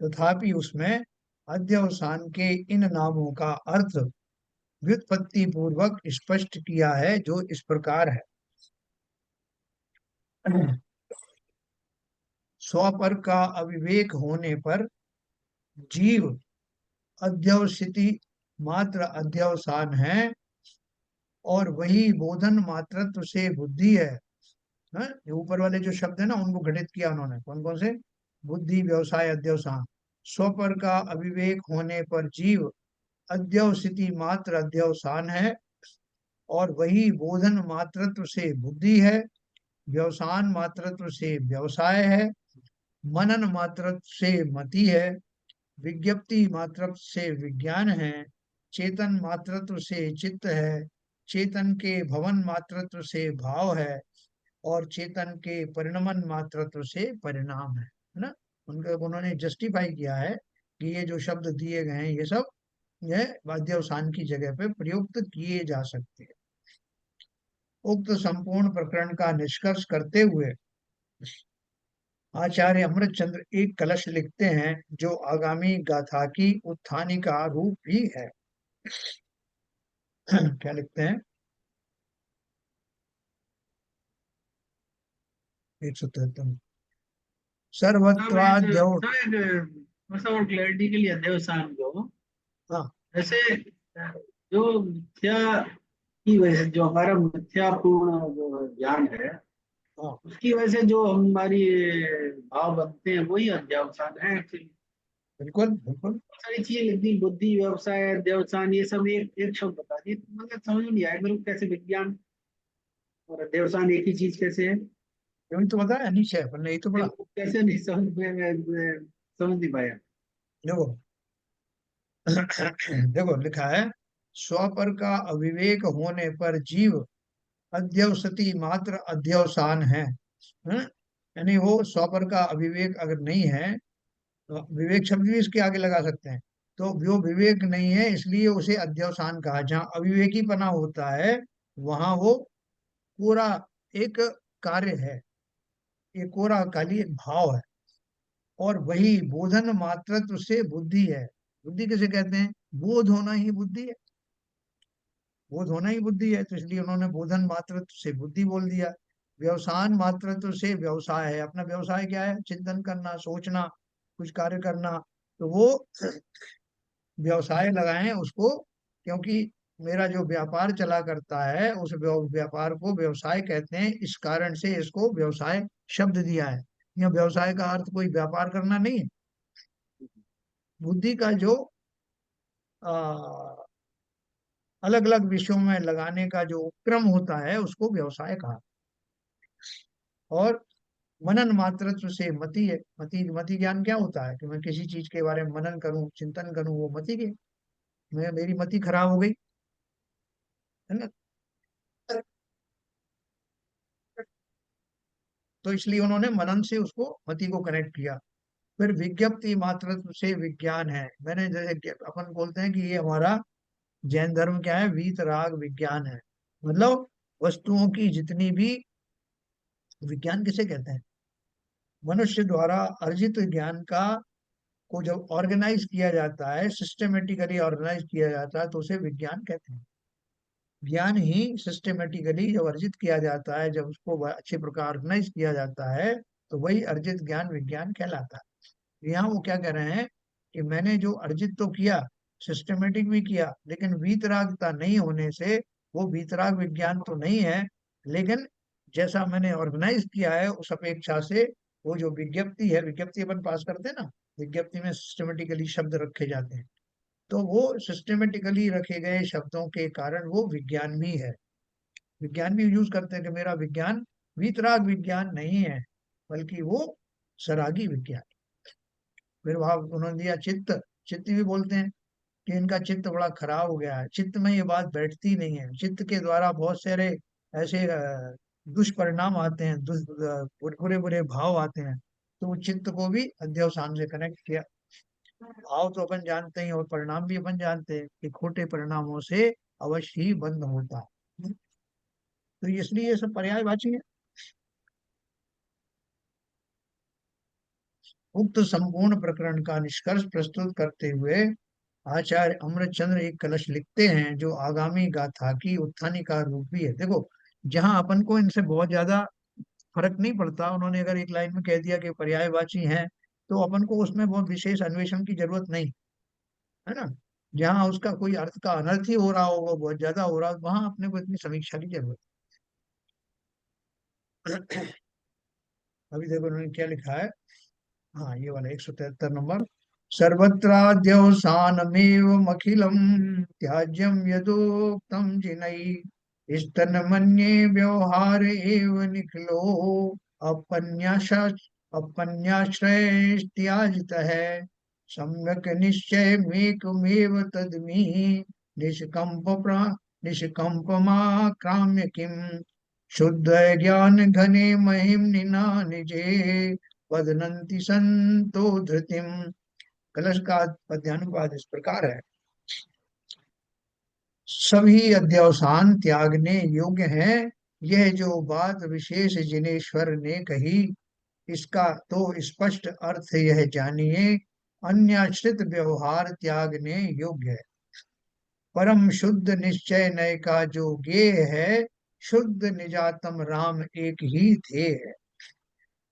तथापि उसमें अध्यवसान के इन नामों का अर्थ व्युत्पत्ति पूर्वक स्पष्ट किया है, जो इस प्रकार है। स्वपर का अविवेक होने पर जीव अध्यवसिति मात्र अध्यवसान है और वही बोधन मात्रत्व से बुद्धि है। ये ऊपर वाले जो शब्द है ना उनको घटित किया उन्होंने, कौन कौन से, बुद्धि, व्यवसाय, अध्यवसान। स्वपर का अविवेक होने पर जीव अध्यवसिति मात्र अध्यवसान है और वही बोधन मात्रत्व से बुद्धि है, व्यवसान मात्रत्व से व्यवसाय है, मनन मात्रत्व से मति है, विज्ञप्ति मात्रत्व से विज्ञान है, चेतन मात्रत्व से चित्त है, चेतन के भवन मात्रत्व से भाव है और चेतन के परिणमन मात्रत्व से परिणाम है ना। उन्होंने जस्टिफाई किया है कि ये जो शब्द दिए गए हैं ये सब यह वाद्यवसान की जगह पे प्रयुक्त किए जा सकते हैं। उक्त संपूर्ण प्रकरण का निष्कर्ष करते हुए आचार्य अमृतचंद्र एक कलश लिखते हैं जो आगामी गाथा की उत्थानिका रूप भी है। क्या लिखते हैं, 173 सर्वत्वाद्यौ। मतलब और क्लैरिटी के लिए अध्यवसान को हाँ ऐसे जो मिथ्या की वजह, जो हमारा मिथ्यापूर्ण जो ज्ञान है हाँ उसकी वजह से जो हमारी भाव बनते हैं वही अध्यवसान है एक्चुअली। बिल्कुल बिल्कुल। सारी चीजें लिखती, बुद्धि, व्यवसाय, अध्यवसान, ये सब एक एक शब्द बता दिए, मतलब समझ में नहीं आया मेरे को कैसे विज्ञान और अध्यवसान एक ही चीज कैसे है। यही तो बताया नीचे अपन ने, यही तो पढ़ा। कैसे नहीं समझ में, मैं समझ नहीं पाया। देखो देखो लिखा है, स्वपर का अविवेक होने पर जीव अध्यवसति मात्र अध्यवसान है। यानी वो स्वपर का अविवेक अगर नहीं है, तो विवेक शब्द भी इसके आगे लगा सकते हैं। तो जो विवेक नहीं है इसलिए उसे अध्यवसान कहा। जहाँ अविवेकीपना होता है वहां वो पूरा एक कार्य है, ये कोरा काली एक भाव है। और वही बोधन मात्रत्व से बुद्धि है। बुद्धि किसे कहते हैं? बोध होना ही बुद्धि है। बोध होना ही बुद्धि है, तो इसलिए उन्होंने बोधन मात्रत्व से बुद्धि बोल दिया। व्यवसान मात्रत्व से व्यवसाय है। अपना व्यवसाय क्या है? चिंतन करना, सोचना, कुछ कार्य करना। तो वो व्यवसाय लगाएं उसको, क्योंकि मेरा जो व्यापार चला करता है उस व्यापार को व्यवसाय कहते हैं। इस कारण से इसको व्यवसाय शब्द दिया है। यह व्यवसाय का अर्थ कोई व्यापार करना नहीं है। बुद्धि का जो अलग अलग विषयों में लगाने का जो उपक्रम होता है उसको व्यवसाय कहा। और मनन मात्रत्व से मति है। मति मति ज्ञान क्या होता है? कि मैं किसी चीज के बारे में मनन करूं, चिंतन करूं, वो मति के। मैं मेरी मति खराब हो गई, है ना? तो इसलिए उन्होंने मनन से उसको मति को कनेक्ट किया। फिर विज्ञप्ति मात्रत्व से विज्ञान है। मैंने जैसे कि अपन बोलते हैं कि ये हमारा जैन धर्म क्या है? वीतराग विज्ञान है। मतलब वस्तुओं की जितनी भी, विज्ञान किसे कहते हैं? मनुष्य द्वारा अर्जित ज्ञान का को जब ऑर्गेनाइज किया जाता है, सिस्टमेटिकली ऑर्गेनाइज किया जाता है, तो उसे विज्ञान कहते हैं। ज्ञान ही सिस्टमेटिकली जब अर्जित किया जाता है, जब उसको अच्छे प्रकार ऑर्गेनाइज किया जाता है, तो वही अर्जित ज्ञान विज्ञान कहलाता है। यहाँ वो क्या कह रहे हैं कि मैंने जो अर्जित तो किया, सिस्टमेटिक भी किया, लेकिन वीतरागता नहीं होने से वो वीतराग विज्ञान तो नहीं है। लेकिन जैसा मैंने ऑर्गेनाइज किया है उस अपेक्षा से वो जो विज्ञप्ति है, विज्ञप्ति अपन पास करते हैं ना, विज्ञप्ति में सिस्टमेटिकली शब्द रखे जाते हैं, तो वो सिस्टमेटिकली रखे गए शब्दों के कारण वो विज्ञान भी है। विज्ञान भी यूज करते हैं कि मेरा विज्ञान वीतराग विज्ञान नहीं है, बल्कि वो सरागी विज्ञान। फिर वहां उन्होंने दिया चित्त। चित्त भी बोलते हैं कि इनका चित्त बड़ा खराब हो गया है। चित्त में ये बात बैठती नहीं है। चित्त के द्वारा बहुत सारे ऐसे दुष्परिणाम आते हैं, बुरे बुरे भाव आते हैं। तो वो चित्त को भी अध्यवसान से कनेक्ट किया। भाव तो अपन जानते ही, और परिणाम भी अपन जानते हैं कि खोटे परिणामों से अवश्य ही बंद होता है। तो इसलिए ये सब पर्यायवाची है। उक्त संपूर्ण प्रकरण का निष्कर्ष प्रस्तुत करते हुए आचार्य अमृतचंद्र एक कलश लिखते हैं, जो आगामी गाथा की उत्थानिका रूप भी है। देखो, जहां अपन को इनसे बहुत ज्यादा फर्क नहीं पड़ता, उन्होंने अगर एक लाइन में कह दिया कि पर्यायवाची हैं, तो अपन को उसमें बहुत विशेष अन्वेषण की जरूरत नहीं, है ना? जहाँ उसका कोई अर्थ का अनर्थ ही हो रहा होगा, बहुत ज्यादा हो रहा हो, वहां अपने को इतनी समीक्षा की जरूरत है। अभी देखो उन्होंने क्या लिखा है। हाँ, ये वाला 173 नंबर। सर्वत्राद्यवसानमेवमखिलं त्याज्यं यदोक्तं जिनैः स्तनमन्ये व्यवहार एव निखिलो अपन्यास अपन्याश्रयस्त्याजितः सम्यक् निश्चयमेकमेव तद्मि निष्कम्प निष्कम्पमाक्राम्य किम् शुद्ध ज्ञान घने महिम्निना निजे वदनन्ति संतो धृतिम। कलश का पद्यानुवाद इस प्रकार है। सभी अध्यवसान त्यागने योग्य हैं। यह जो बात विशेष जिनेश्वर ने कही, इसका तो स्पष्ट अर्थ यह जानिए, अन्याश्रित व्यवहार त्यागने योग्य है। परम शुद्ध निश्चय नय का जो गेय है, शुद्ध निजातम राम एक ही थे है।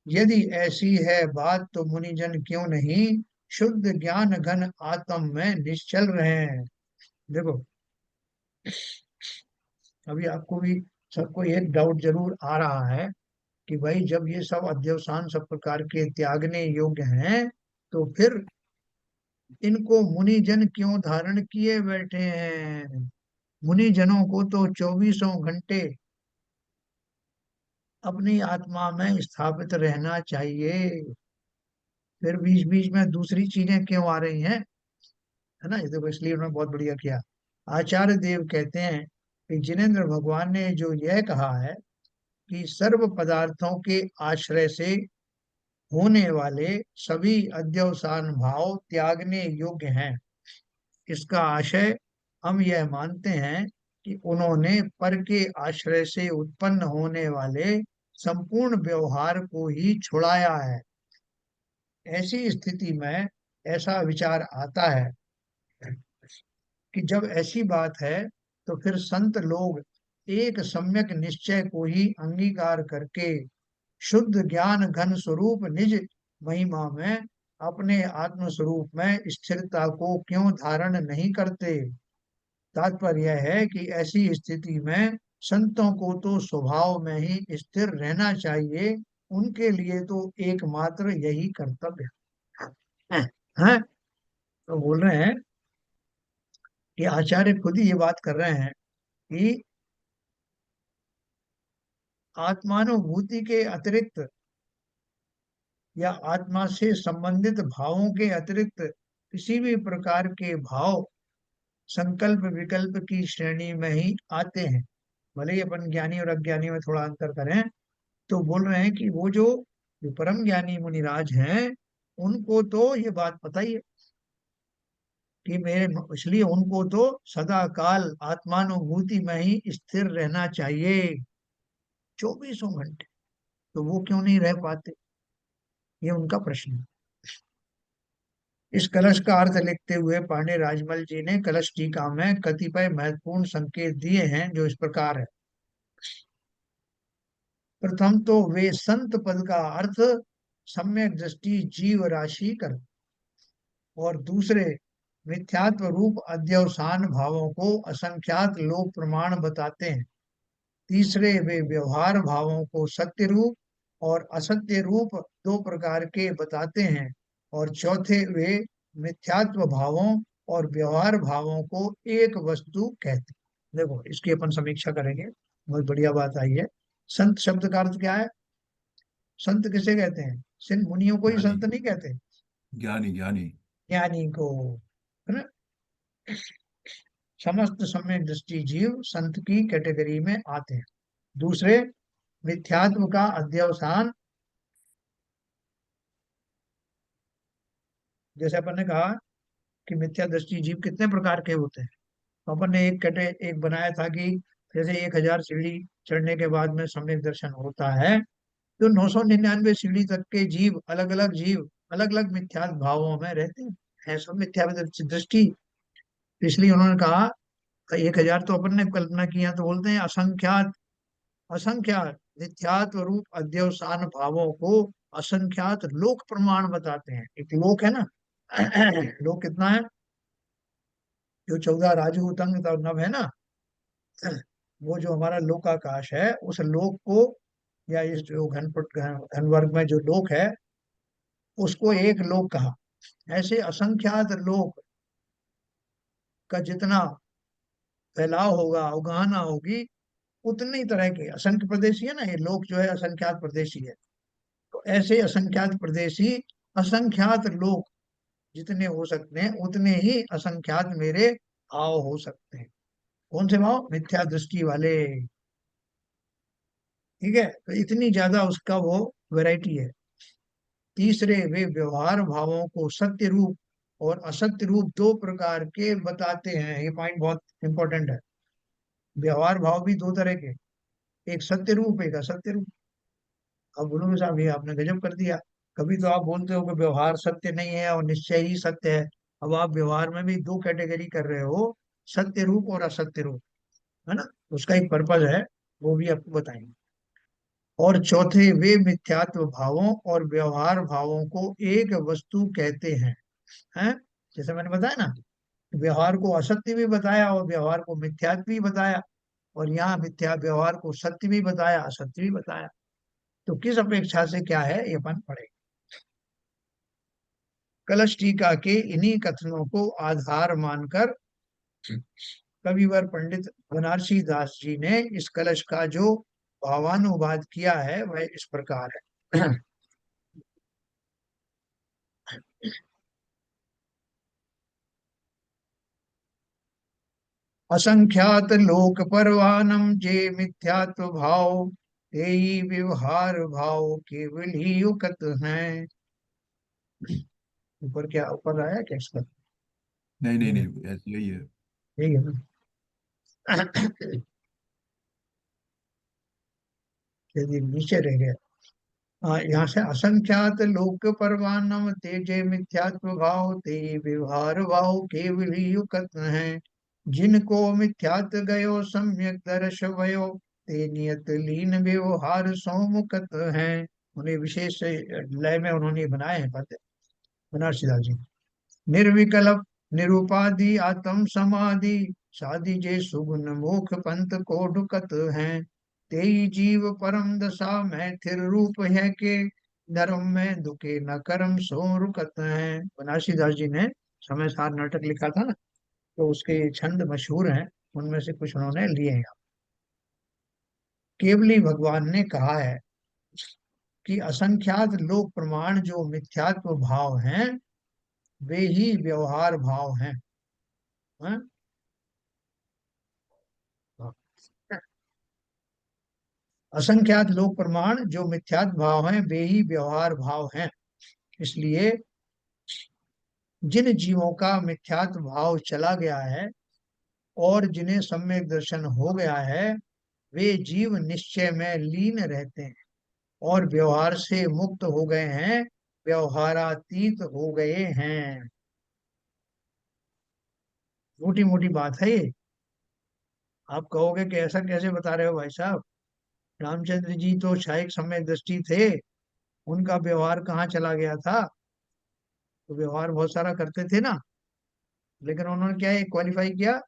यदि ऐसी है बात तो मुनिजन क्यों नहीं शुद्ध ज्ञान घन आत्म में निश्चल रहे हैं। देखो, अभी आपको भी सबको एक डाउट जरूर आ रहा है कि भाई जब ये सब अध्यवसान सब प्रकार के त्यागने योग्य हैं, तो फिर इनको मुनिजन क्यों धारण किए बैठे हैं? मुनिजनों को तो 24 घंटे अपनी आत्मा में स्थापित रहना चाहिए। फिर बीच बीच में दूसरी चीजें क्यों आ रही हैं? है ना, ये देखो, इसलिए उन्होंने बहुत बढ़िया किया। आचार्य देव कहते हैं कि जिनेन्द्र भगवान ने जो यह कहा है कि सर्व पदार्थों के आश्रय से होने वाले सभी अध्यवसान भाव त्यागने योग्य हैं, इसका आशय हम यह मानते हैं कि उन्होंने पर के आश्रय से उत्पन्न होने वाले संपूर्ण व्यवहार को ही छुड़ाया है। ऐसी स्थिति में ऐसा विचार आता है कि जब ऐसी बात है, तो फिर संत लोग एक सम्यक निश्चय को ही अंगीकार करके शुद्ध ज्ञान घन स्वरूप निज महिमा में अपने आत्म स्वरूप में स्थिरता को क्यों धारण नहीं करते? तात्पर्य यह है कि ऐसी स्थिति में संतों को तो स्वभाव में ही स्थिर रहना चाहिए। उनके लिए तो एकमात्र यही कर्तव्य है। हैं? तो बोल रहे हैं कि आचार्य खुद ही ये बात कर रहे हैं कि आत्मानुभूति के अतिरिक्त या आत्मा से संबंधित भावों के अतिरिक्त किसी भी प्रकार के भाव संकल्प विकल्प की श्रेणी में ही आते हैं। भले ही अपन ज्ञानी और अज्ञानी में थोड़ा अंतर करें, तो बोल रहे हैं कि वो जो परम ज्ञानी मुनिराज हैं, उनको तो ये बात पता ही है कि मेरे, इसलिए उनको तो सदा काल आत्मानुभूति में ही स्थिर रहना चाहिए 24 घंटे। तो वो क्यों नहीं रह पाते, ये उनका प्रश्न है। इस कलश का अर्थ लिखते हुए पांडे राजमल जी ने कलश टीका में कतिपय महत्वपूर्ण संकेत दिए हैं, जो इस प्रकार है। प्रथम तो वे संत पद का अर्थ सम्यक दृष्टि जीव राशि कर, और दूसरे मिथ्यात्व रूप अध्यवसान भावों को असंख्यात लोक प्रमाण बताते हैं। तीसरे वे व्यवहार भावों को सत्य रूप और असत्य रूप दो प्रकार के बताते हैं। और चौथे वे मिथ्यात्व भावों और व्यवहार भावों को एक वस्तु कहते हैं। देखो, इसकी अपन समीक्षा करेंगे, बहुत बढ़िया बात आई है। संत शब्द का अर्थ क्या है? संत किसे कहते हैं? सिर्फ मुनियों को ही ज्ञानी, संत नहीं कहते, ज्ञानी, ज्ञानी। ज्ञानी को, है ना। समस्त सम्यक दृष्टि जीव संत की कैटेगरी में आते हैं। दूसरे, मिथ्यात्व का अध्यवसान, जैसे अपन ने कहा कि मिथ्या दृष्टि जीव कितने प्रकार के होते हैं, तो अपन ने एक बनाया था कि जैसे 1000 सीढ़ी चढ़ने के बाद में सम्यक दर्शन होता है, तो 999 सीढ़ी तक के जीव, अलग अलग जीव अलग अलग मिथ्या भावों में रहते हैं, है सब मिथ्या दृष्टि। इसलिए उन्होंने कहा 1000 तो अपन ने कल्पना किया, तो बोलते हैं असंख्यात, असंख्यात मिथ्यात्व रूप अध्यवसान भावों को असंख्यात लोक प्रमाण बताते हैं। एक लोक है ना, लोक कितना है? जो 14 राजू तंग नभ है ना, वो जो हमारा लोकाकाश है, उस लोक को, या इस जो घन वर्ग में जो लोक है, उसको एक लोक कहा। ऐसे असंख्यात लोक का जितना फैलाव होगा, अवगाहना होगी, उतनी तरह के असंख्य प्रदेशी है ना, ये लोक जो है असंख्यात प्रदेशी है। तो ऐसे असंख्यात प्रदेशी, असंख्यात लोक जितने हो सकते हैं, उतने ही असंख्यात मेरे भाव हो सकते हैं। कौन से भाव? मिथ्या दृष्टि वाले। ठीक है, तो इतनी ज्यादा उसका वो वैरायटी है। तीसरे, वे व्यवहार भावों को सत्य रूप और असत्य रूप दो प्रकार के बताते हैं। ये पॉइंट बहुत इंपॉर्टेंट है। व्यवहार भाव भी दो तरह के, एक सत्य रूप, एक असत्य रूप। अब बोलोगे साहब ये आपने गजब कर दिया, कभी तो आप बोलते हो कि व्यवहार सत्य नहीं है और निश्चय ही सत्य है। अब आप व्यवहार में भी दो कैटेगरी कर रहे हो, सत्य रूप और असत्य रूप, है ना। उसका एक पर्पज है, वो भी आपको बताएंगे। और चौथे, वे मिथ्यात्व भावों और व्यवहार भावों को एक वस्तु कहते हैं। जैसे मैंने बताया ना, व्यवहार को असत्य भी बताया और व्यवहार को मिथ्यात्व भी बताया, और यहाँ मिथ्या व्यवहार को सत्य भी बताया, असत्य भी बताया। तो किस अपेक्षा से क्या है ये अपन पढ़ेंगे। कलश टीका के इन्हीं कथनों को आधार मानकर कविवर पंडित बनारसी दास जी ने इस कलश का जो भावानुवाद किया है वह इस प्रकार है। असंख्यात लोक परवानम जे मिथ्यात्व भाव तेई व्यवहार भाव केवल ही युगत हैं। ऊपर क्या ऊपर आया क्या इसका? नहीं नहीं नहीं, ऐसे यही है। यही है ना। यदि नीचे रह गया। हाँ, यहाँ से असंख्यात लोक परवानम तेजे मिथ्यात्व भाव ते व्यवहार भाव केवल ही युगत हैं। जिनको मिथ्यात गयो सम्यक दर्श भयो ते नियत लीन व्यवहार सौमुखत हैं। उन्हें विशेष लय में उन्होंने बनाए हैं पद बनारसी दास जी। निर्विकल्प निरूपादि आत्म समाधि साधि जे सुगुण मोख पंथ को ढुकत हैं। तेई जीव परम दशा में थिर रूप है के धर्म में दुखे न कर्म सो रुकत हैं। बनारसी दास जी ने समय सार नाटक लिखा था ना, तो उसके छंद मशहूर हैं, उनमें से कुछ उन्होंने लिए हैं। केवली भगवान ने कहा है कि असंख्यात लोक प्रमाण जो मिथ्यात्व भाव हैं वे ही व्यवहार भाव हैं। हाँ? असंख्यात लोक प्रमाण जो मिथ्यात्व भाव हैं वे ही व्यवहार भाव हैं। इसलिए जिन जीवों का मिथ्यात्व भाव चला गया है और जिन्हें सम्यक दर्शन हो गया है वे जीव निश्चय में लीन रहते हैं और व्यवहार से मुक्त हो गए हैं, व्यवहारातीत हो गए हैं। मोटी मोटी बात है ये। आप कहोगे कि ऐसा कैसे बता रहे हो भाई साहब, रामचंद्र जी तो क्षायिक सम्यक दृष्टि थे, उनका व्यवहार कहाँ चला गया था? तो व्यवहार बहुत सारा करते थे ना, लेकिन उन्होंने क्या क्वालिफाई किया?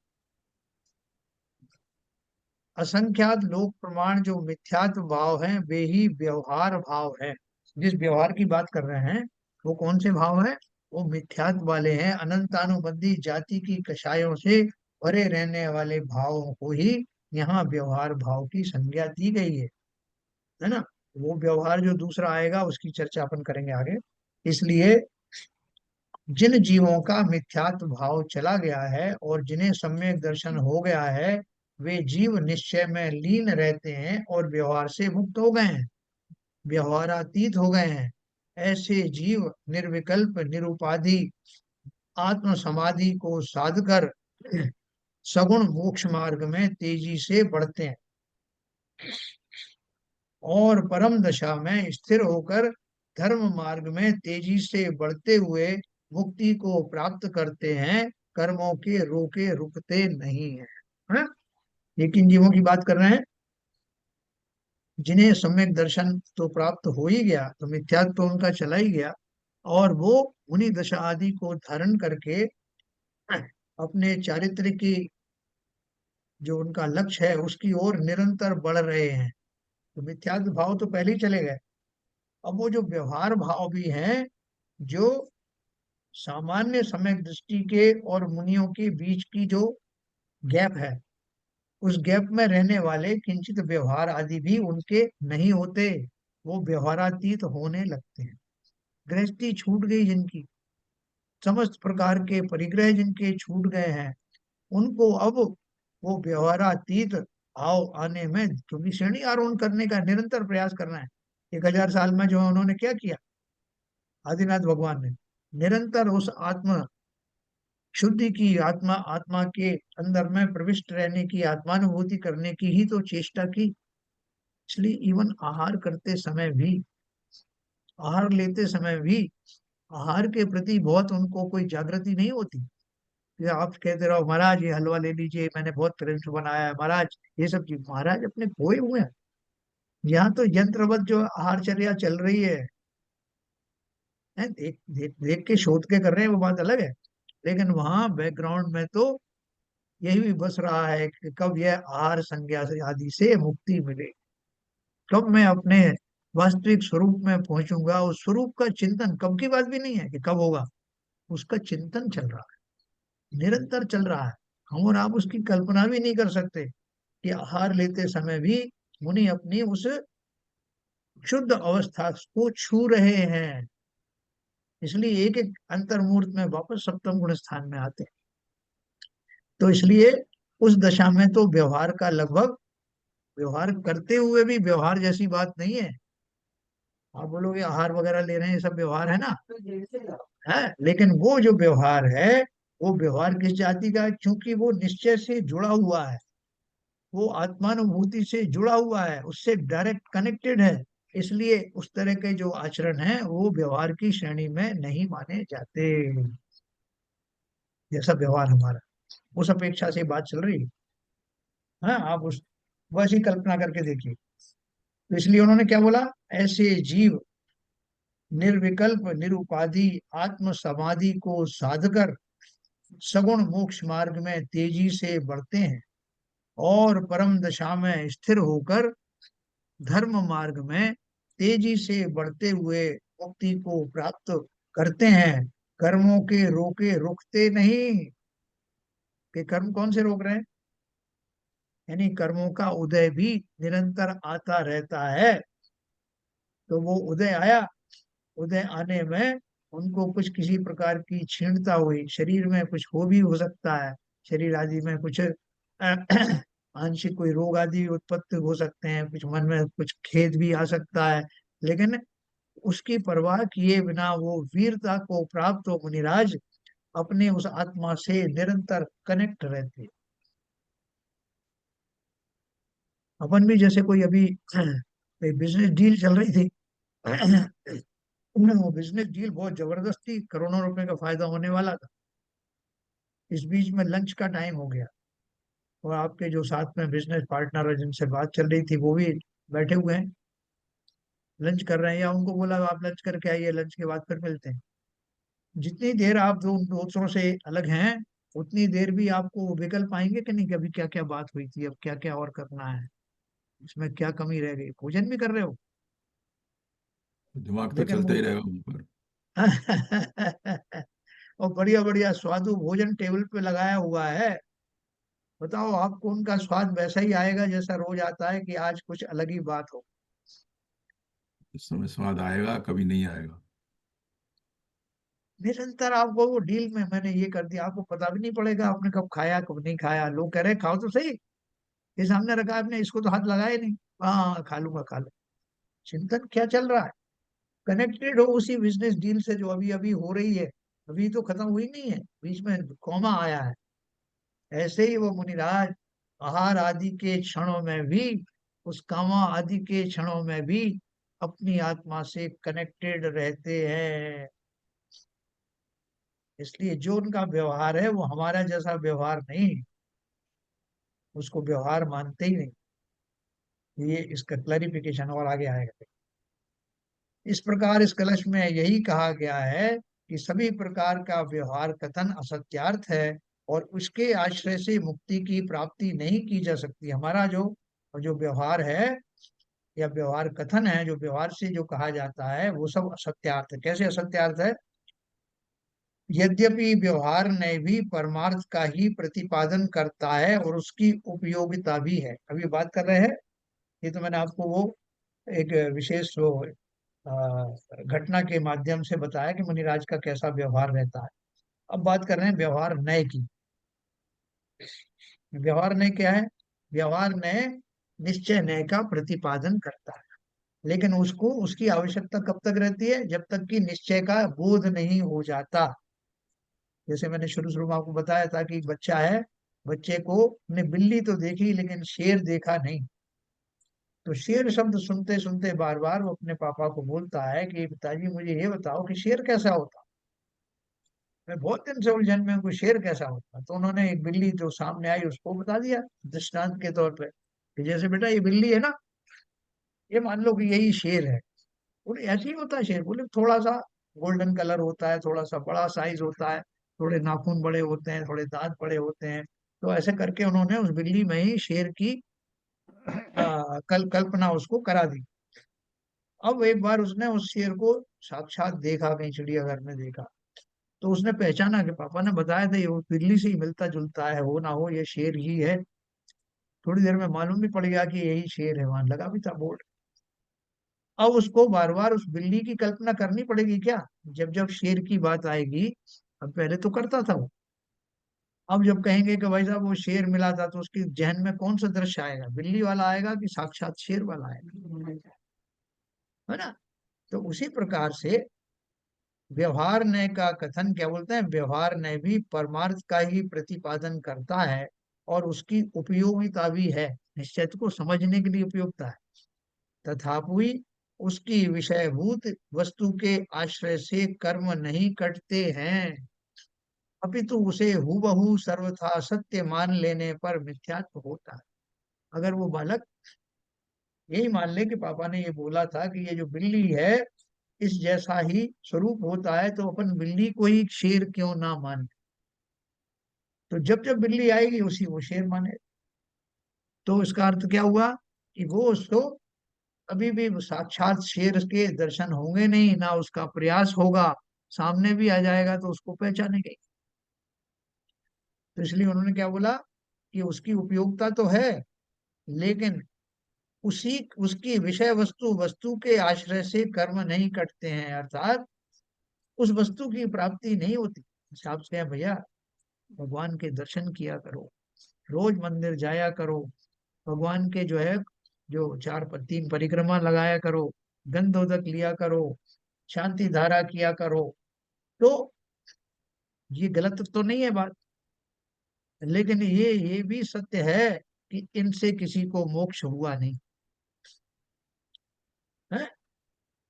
असंख्यात लोक प्रमाण जो मिथ्यात्व भाव हैं वे ही व्यवहार भाव है। जिस व्यवहार की बात कर रहे हैं वो कौन से भाव है? वो मिथ्यात्व वाले हैं। अनंतानुबंधी जाति की कषायों से भरे रहने वाले भावों को ही यहाँ व्यवहार भाव की संज्ञा दी गई है ना। वो व्यवहार जो दूसरा आएगा उसकी चर्चा अपन करेंगे आगे। इसलिए जिन जीवों का मिथ्यात्व भाव चला गया है और जिन्हें सम्यक दर्शन हो गया है वे जीव निश्चय में लीन रहते हैं और व्यवहार से मुक्त हो गए हैं, व्यवहारातीत हो गए हैं। ऐसे जीव निर्विकल्प निरुपाधि आत्म समाधि को साध कर सगुण मोक्ष मार्ग में तेजी से बढ़ते हैं और परम दशा में स्थिर होकर धर्म मार्ग में तेजी से बढ़ते हुए मुक्ति को प्राप्त करते हैं। कर्मों के रोके रुकते नहीं है, है? ये किन जीवों की बात कर रहे हैं? जिन्हें सम्यक दर्शन तो प्राप्त हो ही गया, तो मिथ्यात्व तो उनका चला ही गया, और वो उन्हीं दशा आदि को धारण करके अपने चारित्र की जो उनका लक्ष्य है उसकी ओर निरंतर बढ़ रहे हैं। तो मिथ्यात्व भाव तो पहले ही चले गए। अब वो जो व्यवहार भाव भी हैं, जो सामान्य समय दृष्टि के और मुनियों के बीच की जो गैप है, उस गैप में रहने वाले किंचित व्यवहार आदि भी उनके नहीं होते, वो व्यवहारातीत होने लगते हैं। गृहस्थी छूट गई जिनकी, समस्त प्रकार के परिग्रह जिनके छूट गए हैं, उनको अब वो व्यवहारातीत भाव आने में, क्योंकि श्रेणी आरोहण करने का निरंतर प्रयास करना है। 1000 साल में जो उन्होंने क्या किया आदिनाथ भगवान ने, निरंतर उस आत्म शुद्धि की, आत्मा आत्मा के अंदर में प्रविष्ट रहने की, आत्मानुभूति करने की ही तो चेष्टा की। इसलिए इवन आहार करते समय भी, आहार लेते समय भी आहार के प्रति बहुत उनको कोई जागृति नहीं होती। कि आप कहते रहो महाराज ये हलवा ले लीजिए, मैंने बहुत प्रेम से बनाया है महाराज, ये सब चीज महाराज अपने खोए हुए हैं। यहाँ तो यंत्रवत जो आहारचर्या चल रही है, देख देख देख के शोध के कर रहे हैं वो बात अलग है, लेकिन वहां बैकग्राउंड में तो यही भी बस रहा है कि कब यह आहार संज्ञा से आदि से मुक्ति मिले, कब मैं अपने वास्तविक स्वरूप में पहुंचूंगा। उस स्वरूप का चिंतन कब की बात भी नहीं है कि कब होगा, उसका चिंतन चल रहा है, निरंतर चल रहा है। हम और आप उसकी कल्पना भी नहीं कर सकते कि आहार लेते समय भी मुनि अपनी उस शुद्ध अवस्था को छू रहे हैं। इसलिए एक एक अंतर्मूर्त में वापस सप्तम गुण स्थान में आते हैं। तो इसलिए उस दशा में तो व्यवहार का लगभग, व्यवहार करते हुए भी व्यवहार जैसी बात नहीं है। आप बोलोगे आहार वगैरह ले रहे हैं ये सब व्यवहार है ना, है, लेकिन वो जो व्यवहार है वो व्यवहार किस जाति का है? क्योंकि वो निश्चय से जुड़ा हुआ है, वो आत्मानुभूति से जुड़ा हुआ है, उससे डायरेक्ट कनेक्टेड है। इसलिए उस तरह के जो आचरण है वो व्यवहार की श्रेणी में नहीं माने जाते। जैसा व्यवहार हमारा, उस अपेक्षा से बात चल रही है। हाँ, आप उस वैसी कल्पना करके देखिए। तो इसलिए उन्होंने क्या बोला, ऐसे जीव निर्विकल्प निरुपाधि आत्म समाधि को साधकर सगुण मोक्ष मार्ग में तेजी से बढ़ते हैं और परम दशा में स्थिर होकर धर्म मार्ग में तेजी से बढ़ते हुए मुक्ति को प्राप्त करते हैं। कर्मों के रोके रुकते नहीं। कि कर्म कौन से रोक रहे हैं? यानी कर्मों का उदय भी निरंतर आता रहता है। तो वो उदय आया, उदय आने में उनको कुछ किसी प्रकार की क्षीणता हुई, शरीर में कुछ हो भी हो सकता है, शरीर आदि में कुछ आंशिक कोई रोग आदि उत्पत्ति हो सकते हैं, कुछ मन में कुछ खेद भी आ सकता है, लेकिन उसकी परवाह किए बिना वो वीरता को प्राप्त हो मुनिराज अपने उस आत्मा से निरंतर कनेक्ट रहते हैं। अपन भी जैसे कोई अभी बिजनेस डील चल रही थी वो बिजनेस डील बहुत जबरदस्त थी, करोड़ों रुपए का फायदा होने वाला था। इस बीच में लंच का टाइम हो गया और आपके जो साथ में बिजनेस पार्टनर है जिनसे बात चल रही थी वो भी बैठे हुए हैं, लंच कर रहे हैं, या उनको बोला आप लंच करके आइए, लंच के बाद फिर मिलते हैं। जितनी देर आप दो दोस्तों से अलग हैं उतनी देर भी आपको विकल्प आएंगे कि नहीं, कभी क्या क्या बात हुई थी, अब क्या क्या और करना है, इसमें क्या कमी रह गई, भोजन भी कर रहे हो दिमाग तो लेकिन चलता वो ही रहेगा ऊपर। और बढ़िया बढ़िया स्वादु भोजन टेबल पे लगाया हुआ है। बताओ आपको उनका स्वाद वैसा ही आएगा जैसा रोज आता है कि आज कुछ अलग ही बात हो? इस समय स्वाद आएगा, कभी नहीं आएगा। निरंतर आपको वो डील में मैंने ये कर दिया, आपको पता भी नहीं पड़ेगा आपने कब खाया कब नहीं खाया। लोग कह रहे खाओ तो सही, ये सामने रखा है आपने, इसको तो हाथ लगाया नहीं, हाँ खा लूंगा खा लूंगा। चिंतन क्या चल रहा है? कनेक्टेड हो उसी बिजनेस डील से जो अभी अभी हो रही है, अभी तो खत्म हुई नहीं है, बीच में कॉमा आया है। ऐसे ही वो मुनिराज आहार आदि के क्षणों में भी, उस कामा आदि के क्षणों में भी अपनी आत्मा से कनेक्टेड रहते हैं। इसलिए जो उनका व्यवहार है वो हमारा जैसा व्यवहार नहीं, उसको व्यवहार मानते ही नहीं। ये इसका क्लैरिफिकेशन और आगे आएगा। इस प्रकार इस कलश में यही कहा गया है कि सभी प्रकार का व्यवहार कथन असत्यार्थ है और उसके आश्रय से मुक्ति की प्राप्ति नहीं की जा सकती। हमारा जो जो व्यवहार है या व्यवहार कथन है, जो व्यवहार से जो कहा जाता है वो सब असत्यार्थ है। कैसे असत्यार्थ है? यद्यपि व्यवहार ने भी परमार्थ का ही प्रतिपादन करता है और उसकी उपयोगिता भी है। अभी बात कर रहे हैं, ये तो मैंने आपको वो एक विशेष वो घटना के माध्यम से बताया कि मुनिराज का कैसा व्यवहार रहता है। अब बात कर रहे हैं व्यवहार नय की। व्यवहार नय क्या है? व्यवहार नय निश्चय नय का प्रतिपादन करता है, लेकिन उसको उसकी आवश्यकता कब तक रहती है? जब तक कि निश्चय का बोध नहीं हो जाता। जैसे मैंने शुरू शुरू में आपको बताया था कि एक बच्चा है, बच्चे को ने बिल्ली तो देखी लेकिन शेर देखा नहीं। तो शेर शब्द सुनते सुनते बार बार वो अपने पापा को बोलता है कि पिताजी मुझे ये बताओ कि शेर कैसा होता। मैं बहुत दिन से उलझन में हूं कि शेर कैसा होता। तो उन्होंने एक बिल्ली जो सामने आई उसको बता दिया दृष्टांत के तौर पे कि जैसे बेटा ये बिल्ली है ना, ये मान लो कि यही शेर है। बोले ऐसे ही होता है शेर? बोले थोड़ा सा गोल्डन कलर होता है, थोड़ा सा बड़ा साइज होता है, थोड़े नाखून बड़े होते हैं, थोड़े दांत बड़े होते हैं। तो ऐसे करके उन्होंने उस बिल्ली में ही शेर की कल्पना उसको करा दी। अब एक बार उसने उस शेर को साक्षात देखा, कहीं चिड़ियाघर में देखा, तो उसने पहचाना कि पापा ने बताया था ये वो बिल्ली से ही मिलता जुलता है, हो ना हो ये शेर ही है। थोड़ी देर में मालूम भी पड़ गया कि यही शेर है, वहां लगा भी था बोर्ड। अब उसको बार बार उस बिल्ली की कल्पना करनी पड़ेगी क्या, जब जब शेर की बात आएगी। अब पहले तो करता था वो, अब जब कहेंगे कि भाई साहब वो शेर मिला था, तो उसके जहन में कौन सा दृश्य आएगा, बिल्ली वाला आएगा कि साक्षात शेर वाला आएगा, है ना। तो उसी प्रकार से व्यवहार न्याय का कथन क्या बोलते हैं, व्यवहार न्याय भी परमार्थ का ही प्रतिपादन करता है और उसकी उपयोगिता भी है, निश्चित को समझने के लिए उपयोगिता है। तथापि उसकी विषयभूत वस्तु के आश्रय से कर्म नहीं कटते हैं, अपितु उसे हूबहू सर्वथा सत्य मान लेने पर मिथ्यात्व होता है। अगर वो बालक यही मान ले कि पापा ने ये बोला था कि ये जो बिल्ली है इस जैसा ही स्वरूप होता है, तो अपन बिल्ली को ही शेर क्यों ना मान, तो जब जब बिल्ली आएगी उसी वो शेर माने। तो इसका अर्थ क्या हुआ कि वो उसको कभी भी साक्षात शेर के दर्शन होंगे नहीं, ना उसका प्रयास होगा, सामने भी आ जाएगा तो उसको पहचानेंगे। तो इसलिए उन्होंने क्या बोला कि उसकी उपयोगिता तो है, लेकिन उसी उसकी विषय वस्तु वस्तु के आश्रय से कर्म नहीं कटते हैं, अर्थात उस वस्तु की प्राप्ति नहीं होती। हिसाब से है भैया, भगवान के दर्शन किया करो, रोज मंदिर जाया करो, भगवान के जो है जो तीन परिक्रमा लगाया करो, गंधोदक लिया करो, शांति धारा किया करो, तो ये गलत तो नहीं है बात। लेकिन ये भी सत्य है कि इनसे किसी को मोक्ष हुआ नहीं है।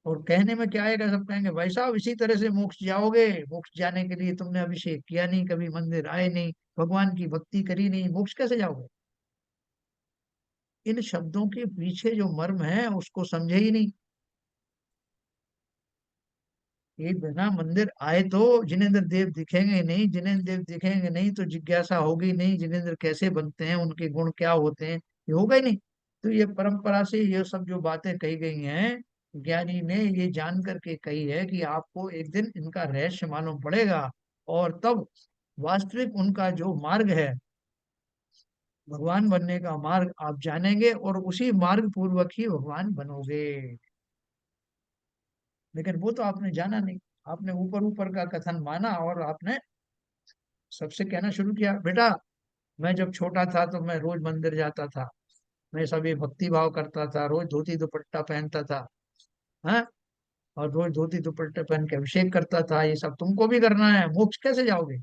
और कहने में क्या आएगा, सब कहेंगे भाई साहब इसी तरह से मोक्ष जाओगे, मोक्ष जाने के लिए तुमने अभिषेक किया नहीं, कभी मंदिर आए नहीं, भगवान की भक्ति करी नहीं, मोक्ष कैसे जाओगे। इन शब्दों के पीछे जो मर्म है उसको समझे ही नहीं। ये बिना मंदिर आए तो जिनेंद्र देव दिखेंगे नहीं, जिनेंद्र देव दिखेंगे नहीं तो जिज्ञासा होगी नहीं, जिनेंद्र कैसे बनते हैं, उनके गुण क्या होते हैं, ये होगा ही नहीं। तो ये परंपरा से ये सब जो बातें कही गई हैं, ज्ञानी ने ये जान करके कही है कि आपको एक दिन इनका रहस्य मालूम पड़ेगा, और तब वास्तविक उनका जो मार्ग है, भगवान बनने का मार्ग आप जानेंगे और उसी मार्ग पूर्वक ही भगवान बनोगे। लेकिन वो तो आपने जाना नहीं, आपने ऊपर ऊपर का कथन माना और आपने सबसे कहना शुरू किया बेटा मैं जब छोटा था तो मैं रोज मंदिर जाता था, मैं सभी भक्ति भाव करता था, रोज धोती दुपट्टा पहनता था, हाँ, और रोज धोती दुपट्टे पहन के अभिषेक करता था, ये सब तुमको भी करना है, मोक्ष कैसे जाओगे।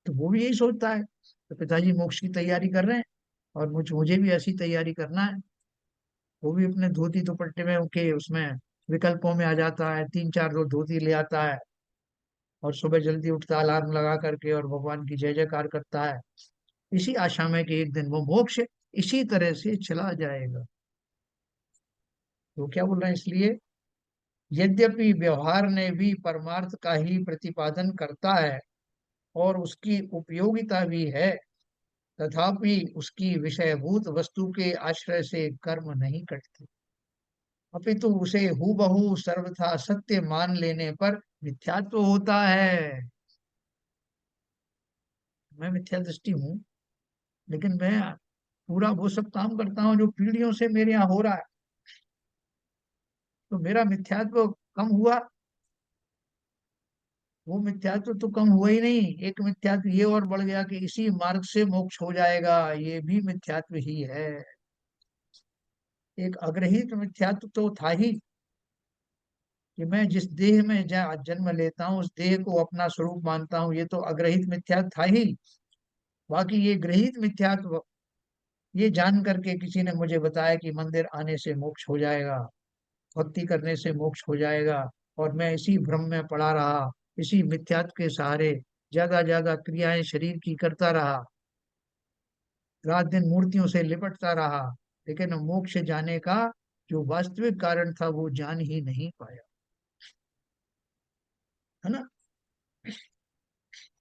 तो वो भी यही सोचता है, तो पिताजी मोक्ष की तैयारी कर रहे हैं और मुझे भी ऐसी तैयारी करना है। वो भी अपने धोती दुपट्टे में उनके उसमें विकल्पों में आ जाता है, तीन चार दो धोती ले आता है और सुबह जल्दी उठता अलार्म लगा करके और भगवान की जय जयकार करता है, इसी आशा में कि एक दिन वो मोक्ष इसी तरह से चला जाएगा। तो क्या बोल रहे हैं, इसलिए यद्यपि व्यवहार ने भी परमार्थ का ही प्रतिपादन करता है और उसकी उपयोगिता भी है, तथापि उसकी विषयभूत वस्तु के आश्रय से कर्म नहीं कटते, अपितु उसे हूबहू सर्वथा सत्य मान लेने पर मिथ्यात्व होता है। मैं मिथ्या दृष्टि हूँ, लेकिन मैं पूरा वो सब काम करता हूँ जो पीढ़ियों से मेरे यहाँ हो रहा है, तो मेरा मिथ्यात्व कम हुआ, वो मिथ्यात्व तो कम हुआ ही नहीं, एक मिथ्यात्व ये और बढ़ गया कि इसी मार्ग से मोक्ष हो जाएगा, ये भी मिथ्यात्व ही है। एक अग्रहित मिथ्यात्व तो था ही कि मैं जिस देह में जन्म लेता हूँ उस देह को अपना स्वरूप मानता हूँ, ये तो अग्रहित मिथ्यात्व था ही। बाकी ये ग्रहित मिथ्यात्व, ये जान करके किसी ने मुझे बताया कि मंदिर आने से मोक्ष हो जाएगा, भक्ति करने से मोक्ष हो जाएगा, और मैं इसी भ्रम में पड़ा रहा, इसी मिथ्यात्व के सहारे ज्यादा ज्यादा क्रियाएं शरीर की करता रहा, रात दिन मूर्तियों से लिपटता रहा, लेकिन मोक्ष जाने का जो वास्तविक कारण था वो जान ही नहीं पाया, है ना।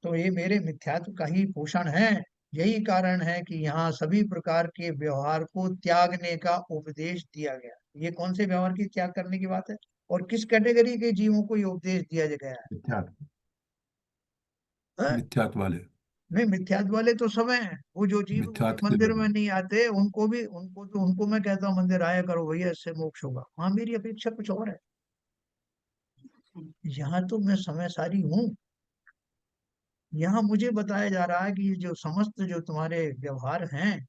तो ये मेरे मिथ्यात्व का ही पोषण है, यही कारण है कि यहाँ सभी प्रकार के व्यवहार को त्यागने का उपदेश दिया गया। ये कौन से व्यवहार की त्याग करने की बात है? और किस कैटेगरी के जीवों को ये उपदेश दिया गया मिथ्यात्व, है? मिथ्यात्व वाले, नहीं, मिथ्यात्व वाले तो सब हैं। वो जो जीव मिथ्यात्व के मंदिर लोग। में नहीं आते, उनको मैं कहता हूँ मंदिर आया करो भैया, इससे मोक्ष होगा। हाँ, मेरी अपेक्षा कुछ और है। यहाँ तो मैं समय सारी हूँ। यहाँ मुझे बताया जा रहा है कि ये जो समस्त जो तुम्हारे व्यवहार हैं,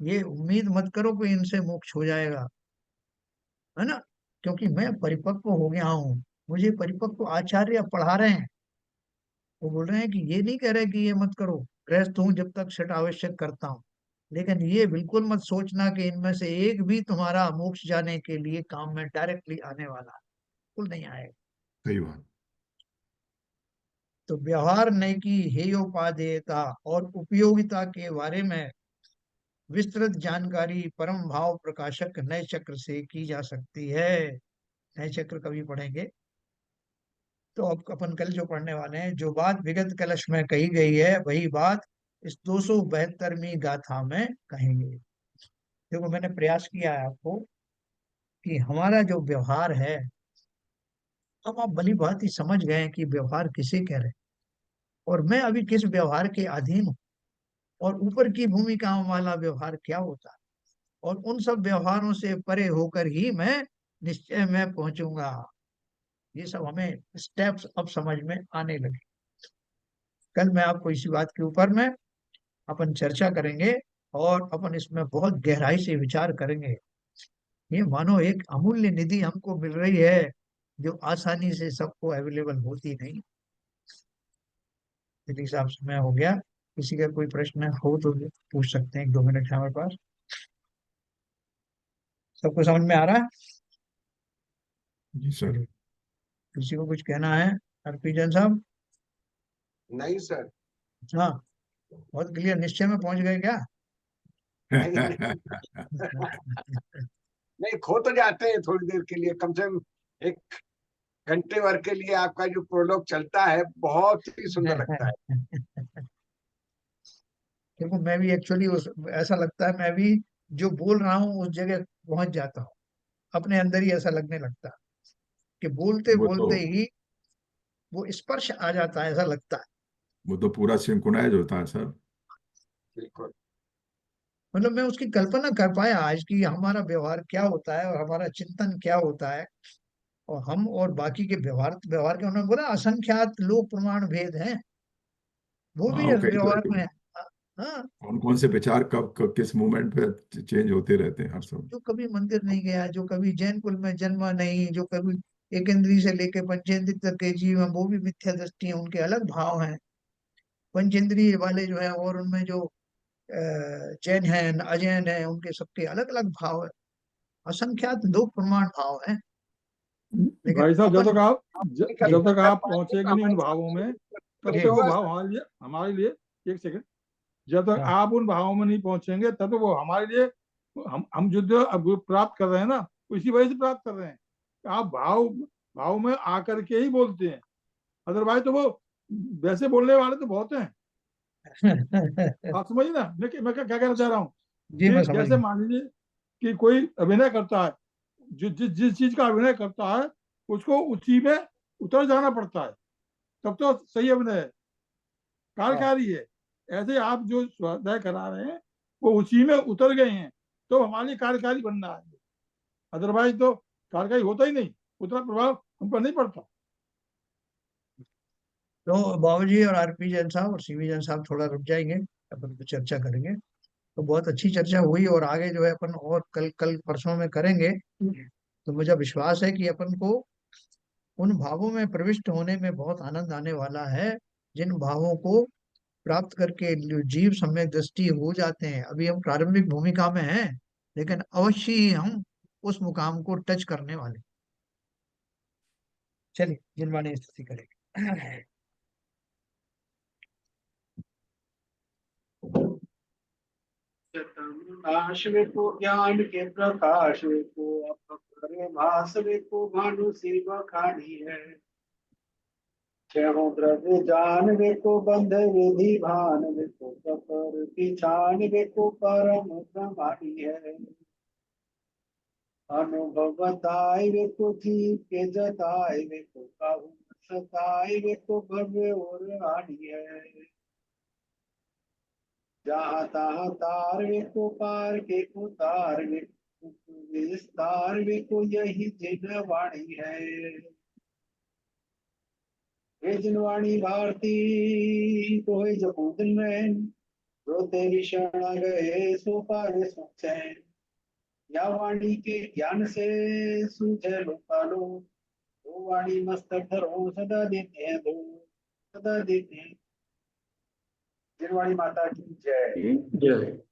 ये उम्मीद मत करो कि इनसे मोक्ष हो जाएगा, है ना? क्योंकि मैं परिपक्व हो गया हूँ। मुझे परिपक्व आचार्य पढ़ा रहे हैं। वो बोल रहे हैं कि ये नहीं कह रहे कि ये मत करो, गृहस्थ हूं जब तक छठ आवश्यक करता हूँ, लेकिन ये बिल्कुल मत सोचना कि इनमें से एक भी तुम्हारा मोक्ष जाने के लिए काम में डायरेक्टली आने वाला है। बिल्कुल नहीं आएगा। सही बात। तो व्यवहार नैकी हेयोपादेयता और उपयोगिता के बारे में विस्तृत जानकारी परम भाव प्रकाशक नए चक्र से की जा सकती है। नए चक्र कभी पढ़ेंगे। तो अब अपन कल जो पढ़ने वाले हैं, जो बात विगत कलश में कही गई है वही बात इस 272वीं गाथा में कहेंगे। देखो, मैंने प्रयास किया है आपको कि हमारा जो व्यवहार है, अब आप भली बात ही समझ गए हैं कि व्यवहार किसे कह रहे हैं, और मैं अभी किस व्यवहार के अधीन हूँ, और ऊपर की भूमिकाओं वाला व्यवहार क्या होता है, और उन सब व्यवहारों से परे होकर ही मैं निश्चय में पहुंचूंगा। ये सब हमें स्टेप्स अब समझ में आने लगे। कल मैं आपको इसी बात के ऊपर में अपन चर्चा करेंगे, और अपन इसमें बहुत गहराई से विचार करेंगे। ये मानो एक अमूल्य निधि हमको मिल रही है, जो आसानी से सबको अवेलेबल होती नहीं। इस हिसाब से मैं हो गया। किसी का कोई प्रश्न हो तो पूछ सकते हैं, 1-2 मिनट है हमारे पास। सबको समझ में आ रहा है? जी सर। चलिए, किसी को कुछ कहना है? हरप्रीत साहब? नहीं सर। हाँ, बहुत क्लियर, निश्चय में पहुंच गए क्या? नहीं नहीं नहीं, खो तो जाते हैं थोड़ी देर के लिए, कम से कम 1 घंटे भर के लिए आपका जो प्रोलॉग चलता है बहुत ही सुंदर लगता है। देखो, मैं भी एक्चुअली उस ऐसा लगता है, मैं भी जो बोल रहा हूँ उस जगह पहुंच जाता हूँ। अपने अंदर ही ऐसा लगने लगता है कि बोलते वो तो बोलते ही वो स्पर्श आ जाता है, ऐसा लगता है। वो तो पूरा सिंक्रोनाइज होता है सर। बिल्कुल। मतलब मैं उसकी कल्पना कर पाया आज कि हमारा व्यवहार क्या होता है और हमारा चिंतन क्या होता है, और हम और बाकी के व्यवहार व्यवहार के, उन्होंने बोला असंख्यात लोक प्रमाण भेद हैं, वो भी हाँ, इस कई तरह व्यवहार के में है। हाँ, कौन कौन से विचार कब कब किस मोमेंट पे चेंज होते रहते हैं हर समय। जो कभी मंदिर नहीं गया, जो कभी जैन कुल में जन्मा नहीं, जो कभी एक इंद्रिय से लेके पंचेंद्रिय तक के जीव हैं, वो भी मिथ्या दृष्टि है, उनके अलग भाव हैं। पंचेंद्रिय वाले जो है, और उनमें जो जैन है अजैन है, उनके सबके अलग अलग भाव है। असंख्यात लोक प्रमाण भाव है। लेकिन भाई साहब, अपन जी, जब तक आप पहुंचेंगे नहीं उन भावों में, तब जी, तक वो भाव हमारे लिए 1 सेकंड, जब तक हाँ, आप उन भावों में नहीं पहुंचेंगे तब तक वो हमारे लिए, हम जो अब प्राप्त कर रहे हैं ना, इसी वजह से प्राप्त कर रहे हैं। आप भाव भाव में आकर के ही बोलते हैं, अदरवाइज तो वो वैसे बोलने वाले तो बहुत हैं। आप समझिए ना मैं क्या क्या कहना चाह रहा हूँ। जी, कि मैं समझ जैसे गया। मान लीजिए कि कोई अभिनय करता है, जिस चीज का अभिनय करता है उसको उसी में उतर जाना पड़ता है, तब तो सही अभिनय है, हाँ, कार्यकारी है। ऐसे आप जो स्वाध्याय करा रहे हैं वो उसी में उतर गए हैं, तो हमारे लिए कार्यकारी बनना है। अदरवाइज तो कार्यकारी होता ही नहीं, उतना प्रभाव हम पर नहीं पड़ता। तो बाबूजी और आरपी जैन साहब और सीवी जैन साहब थोड़ा रुक जाएंगे, अपन तो चर्चा करेंगे। तो बहुत अच्छी चर्चा हुई, और आगे जो है अपन और कल कल परसों में करेंगे। तो मुझे विश्वास है कि अपन को उन भावों में प्रविष्ट होने में बहुत आनंद आने वाला है, जिन भावों को प्राप्त करके जो जीव सम्यक दृष्टि हो जाते हैं। अभी हम प्रारंभिक भूमिका में हैं, लेकिन अवश्य ही हम उस मुकाम को टच करने वाले। चलिए, जिनवानी स्थिति करेंगे। नाश में को ज्ञान के प्रकाश में को अपरे भास में को भानु शिव खानी है। क्षणों द्रव्य जान वे को बंध विधि भान वे को कपर की छान वे को परम प्रमाणी है। अनुभव बताए वे को जीव के जताए वे को काहू सताए वे को भव्य और रानी है। जहाँ तहाँ तार वे को पार के को तार वे को विस्तार वे को यही जिन वाणी है। हे जिनवाणी भारती तो है जपूदन में जो तेरी शरण गए सो पावे सुख चैन। या वाणी के ज्ञान से सूझे लोकालो वो वाणी मस्तक धरो सदा देते हैं दो सदा देते हैं। जिनवाणी माता की जय। जय।